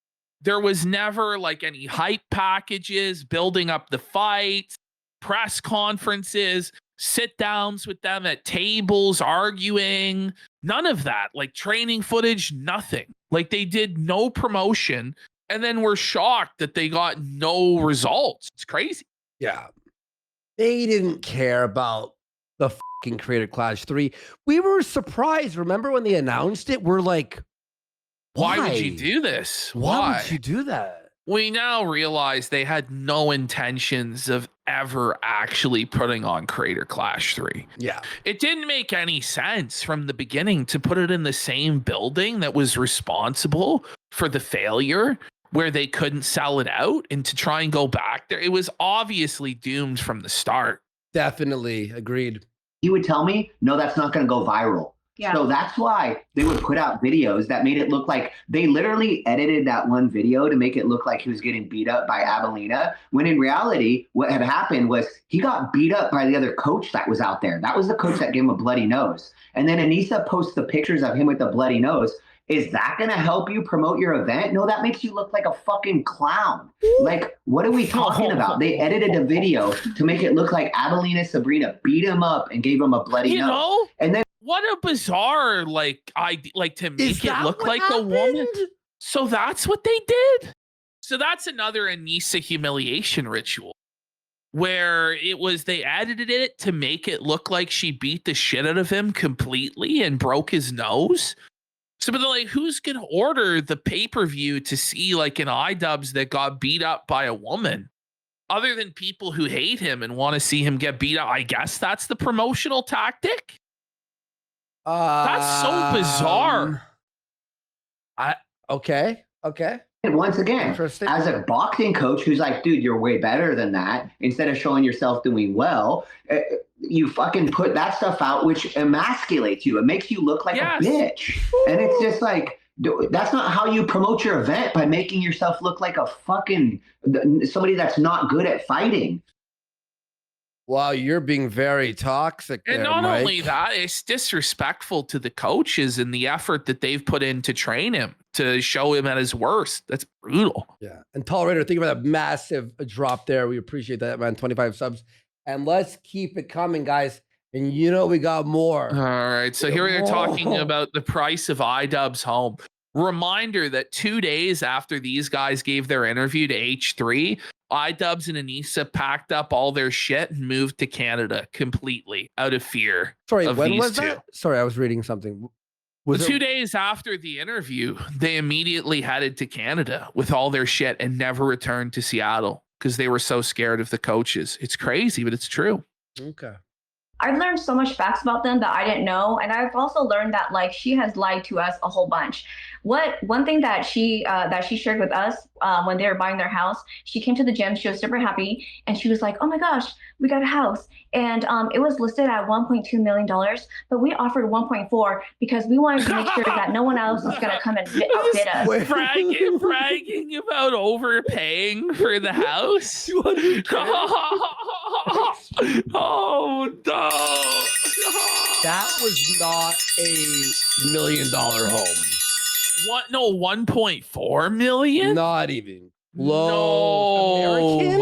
There was never like any hype packages, building up the fights, press conferences, sit downs with them at tables, arguing, none of that. Like training footage, nothing. Like they did no promotion and then we're shocked that they got no results. It's crazy. Yeah. They didn't care about the fucking Creator Clash 3. We were surprised. Remember when they announced it? We're like, why would you do this? Why would you do that? We now realize they had no intentions of ever actually putting on Creator Clash 3. Yeah. It didn't make any sense from the beginning to put it in the same building that was responsible for the failure where they couldn't sell it out and to try and go back there. It was obviously doomed from the start. Definitely. Agreed. He would tell me, no, that's not going to go viral. Yeah. So that's why they would put out videos that made it look like they literally edited that one video to make it look like he was getting beat up by Abelina, when in reality, what had happened was he got beat up by the other coach that was out there. That was the coach that gave him a bloody nose. And then Anissa posts the pictures of him with the bloody nose. Is that going to help you promote your event? No, that makes you look like a fucking clown. Like, what are we talking about? They edited a video to make it look like Abelina Sabrina beat him up and gave him a bloody nose. And then what a bizarre to make it look like a woman. So that's what they did. So that's another Anissa humiliation ritual where it was they edited it to make it look like she beat the shit out of him completely and broke his nose. So but like, who's gonna order the pay-per-view to see like an iDubbbz that got beat up by a woman? Other than people who hate him and want to see him get beat up, I guess that's the promotional tactic. That's so bizarre. Okay. And once again, as a boxing coach who's like, dude, you're way better than that. Instead of showing yourself doing well, you fucking put that stuff out, which emasculates you. It makes you look like a bitch. And it's just like, that's not how you promote your event, by making yourself look like a fucking somebody that's not good at fighting. Wow, you're being very toxic there, and not Mike. only that, it's disrespectful to the coaches and the effort that they've put in to train him, to show him at his worst. That's brutal. Yeah. And Tolerator, think about that massive drop there. We appreciate that, man. 25 subs. And let's keep it coming, guys. And you know we got more. All right. So here we're talking about the price of iDubbbz home. Reminder that 2 days after these guys gave their interview to H3, iDubbbz and Anissa packed up all their shit and moved to Canada completely out of fear. Sorry, of when these was two. that? Sorry, I was reading something. Was 2 days after the interview, they immediately headed to Canada with all their shit and never returned to Seattle because they were so scared of the coaches. It's crazy, but it's true. Okay. I've learned so much facts about them that I didn't know. And I've also learned that like she has lied to us a whole bunch. One thing that she shared with us when they were buying their house, she came to the gym, she was super happy, and she was like, oh my gosh, we got a house. And it was listed at $1.2 million, but we offered 1.4 because we wanted to make sure that no one else was gonna come and outbid us. Bragging about overpaying for the house. Oh no. That was not $1 million home. What? No, 1.4 million? Not even close. No, American?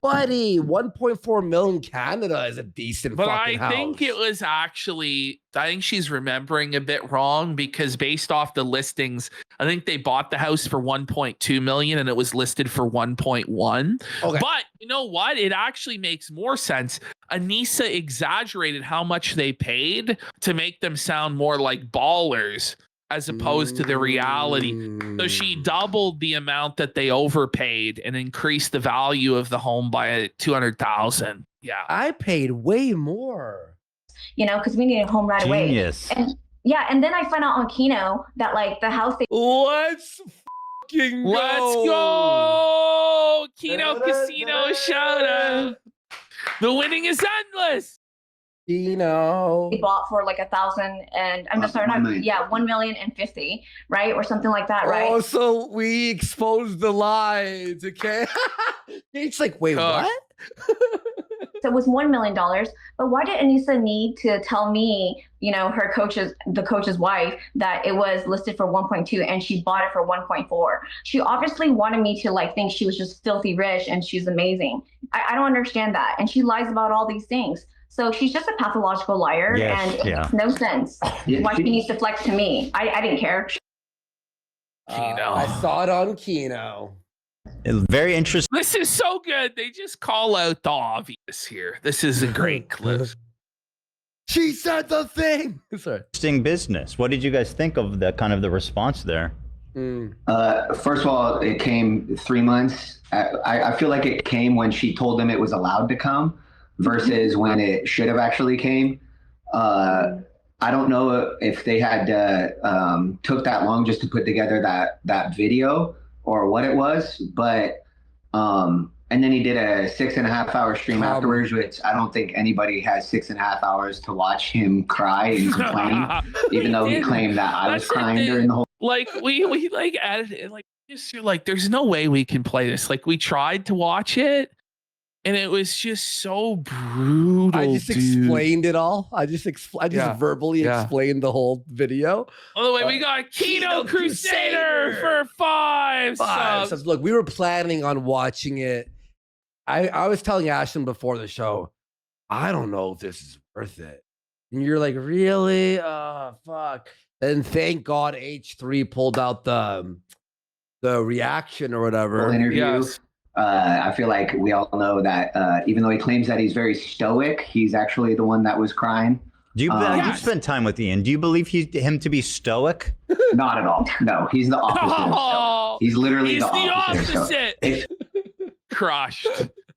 buddy. 1.4 million Canada is a decent But fucking I think house. it was actually, I think she's remembering a bit wrong because based off the listings, I think they bought the house for 1.2 million and it was listed for 1.1. Okay. But you know what? It actually makes more sense. Anissa exaggerated how much they paid to make them sound more like ballers as opposed to the reality. So she doubled the amount that they overpaid and increased the value of the home by 200,000. Yeah. I paid way more. You know, because we needed a home right Genius. away. And yeah, and then I found out on Kino that like the house they Let's fucking go. Let's go. Kino Casino shout out. The winning is endless. Kino. bought for like 1,000 and I'm just sorry, not, yeah, 1,050,000, right? Or something like that, right? Oh, so we exposed the lies, okay? It's like, wait, what? So it was $1 million. But why did Anissa need to tell me, you know, the coach's wife, that it was listed for 1.2 and she bought it for 1.4? She obviously wanted me to like think she was just filthy rich and she's amazing. I don't understand that. And she lies about all these things. So she's just a pathological liar, and it makes no sense why she needs to flex to me. I didn't care. I saw it on Kino. Very interesting. This is so good. They just call out the obvious here. This is a great clip. She said the thing. Sorry. Interesting business. What did you guys think of the kind of the response there? First of all, it came 3 months. I feel like it came when she told them it was allowed to come versus when it should have actually came. I don't know if they had took that long just to put together that video or what it was, but and then he did a 6.5 hour stream afterwards, which I don't think anybody has 6.5 hours to watch him cry and complain, even though he claimed that I was crying during the whole. Like we like added it, like just like there's no way we can play this. Like we tried to watch it, and it was just so brutal. I just explained it all. I just verbally explained the whole video. By the way, we got Kino Crusader for 5 subs. Look, we were planning on watching it. I was telling Ashton before the show, I don't know if this is worth it. And you're like, really? Oh, fuck. And thank God H3 pulled out the reaction or whatever. Interview. Yes. I feel like we all know that even though he claims that he's very stoic, he's actually the one that was crying. Do you you've spent time with Ian? Do you believe him to be stoic? Not at all. No, he's the opposite. Of stoic. He's literally the opposite. Crushed,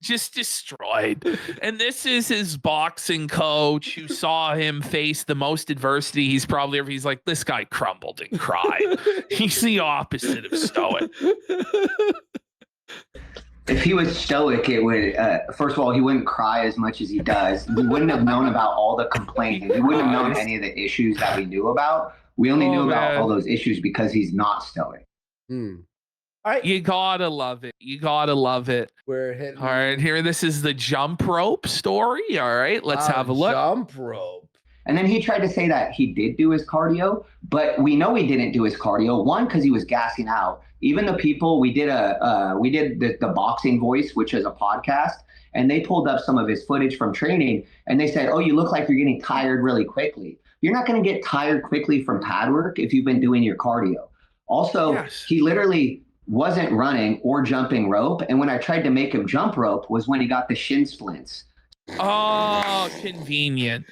just destroyed. And this is his boxing coach who saw him face the most adversity he's probably ever. He's like, this guy crumbled and cried. He's the opposite of stoic. If he was stoic, it would, first of all, he wouldn't cry as much as he does. We wouldn't have known about all the complaining. We wouldn't have known any of the issues that we knew about. We only knew about all those issues because he's not stoic. All right. You gotta love it. You gotta love it. We're hitting. All right, here, this is the jump rope story. All right, let's have a look. Jump rope. And then he tried to say that he did do his cardio, but we know he didn't do his cardio. One, because he was gassing out. Even the people, we did the boxing voice, which is a podcast, and they pulled up some of his footage from training, and they said, oh, you look like you're getting tired really quickly. You're not going to get tired quickly from pad work if you've been doing your cardio. Also, he literally wasn't running or jumping rope, and when I tried to make him jump rope was when he got the shin splints. Oh, convenient.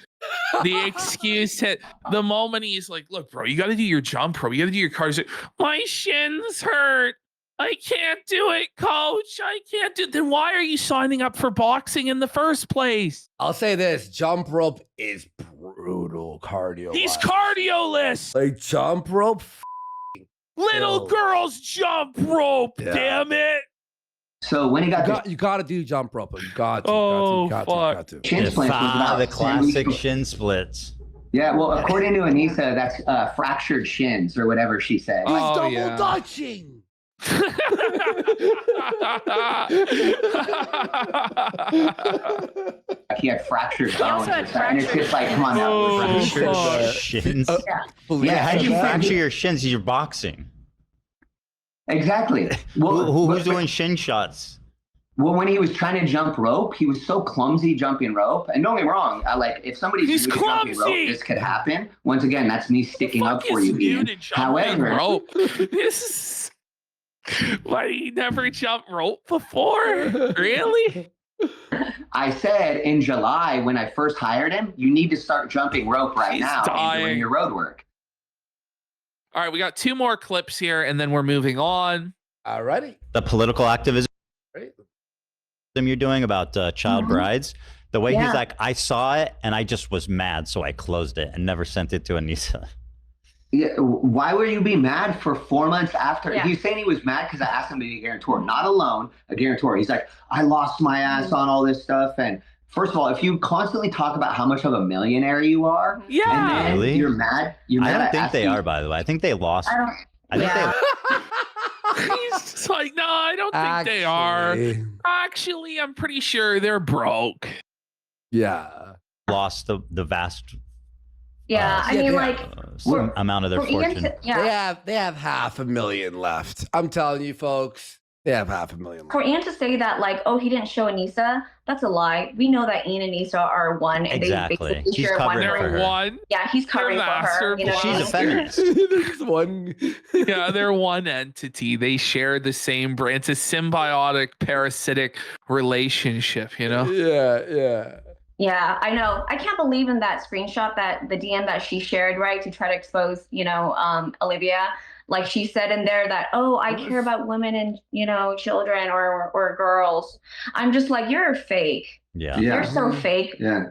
The excuse hit the moment he's like, look, bro, you got to do your jump rope. You got to do your cardio. Like, my shins hurt. I can't do it, coach. I can't do it. Then why are you signing up for boxing in the first place? I'll say this. Jump rope is brutal cardio. He's cardio-less. Like jump rope. Little girls jump rope, damn it. So when he got you got to do jump rope. You got to. Got to. Shin splints was about the classic shin splits. Yeah, well, according to Anissa, that's fractured shins or whatever she said. He's double dutching. He had fractured He also bones, had and it's just like, come on now. Fractured shins. Yeah, how did you fracture your shins? You're boxing. Exactly. Well, who's doing shin shots? Well, when he was trying to jump rope, he was so clumsy jumping rope. And don't get me wrong, like if somebody's new to jumping rope, this could happen. Once again, that's me sticking up for you, Ian. However, rope. This is why he never jumped rope before. Really? I said in July when I first hired him, you need to start jumping rope right now and doing your road work. All right, we got 2 more clips here, and then we're moving on. Alrighty. The political activism you're doing about child brides. The way he's like, I saw it and I just was mad, so I closed it and never sent it to Anissa. Yeah, why would you be mad for 4 months after? He's saying he was mad because I asked him to be a guarantor, not a loan, a guarantor. He's like, I lost my ass on all this stuff. And first of all, if you constantly talk about how much of a millionaire you are, and then Really? you're mad. I don't think they are, by the way. I think they lost. I think they He's just like, no, I don't think they are. Actually, I'm pretty sure they're broke. Yeah. Lost the vast I mean, like amount of their fortune. They have $500,000 left. I'm telling you, folks, they have $500,000 left. For Ian to say that, like, oh, he didn't show Anissa, that's a lie. We know that Ian and Anissa are one. And Exactly. They basically He's share covering one for her. One. Yeah, he's covering for her. You know? She's a feminist. There's one. Yeah, they're one entity. They share the same brain. It's a symbiotic, parasitic relationship, you know? Yeah. Yeah, I know. I can't believe in that screenshot, that the DM that she shared, right, to try to expose, Olivia. Like she said in there that, oh, I care about women and, children or girls. I'm just like, you're fake. Yeah. You're so fake. Yeah.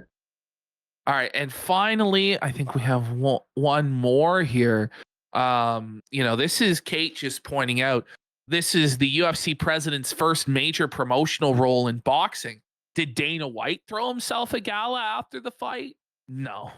All right. And finally, I think we have one more here. This is Kate just pointing out, this is the UFC president's first major promotional role in boxing. Did Dana White throw himself a gala after the fight? No.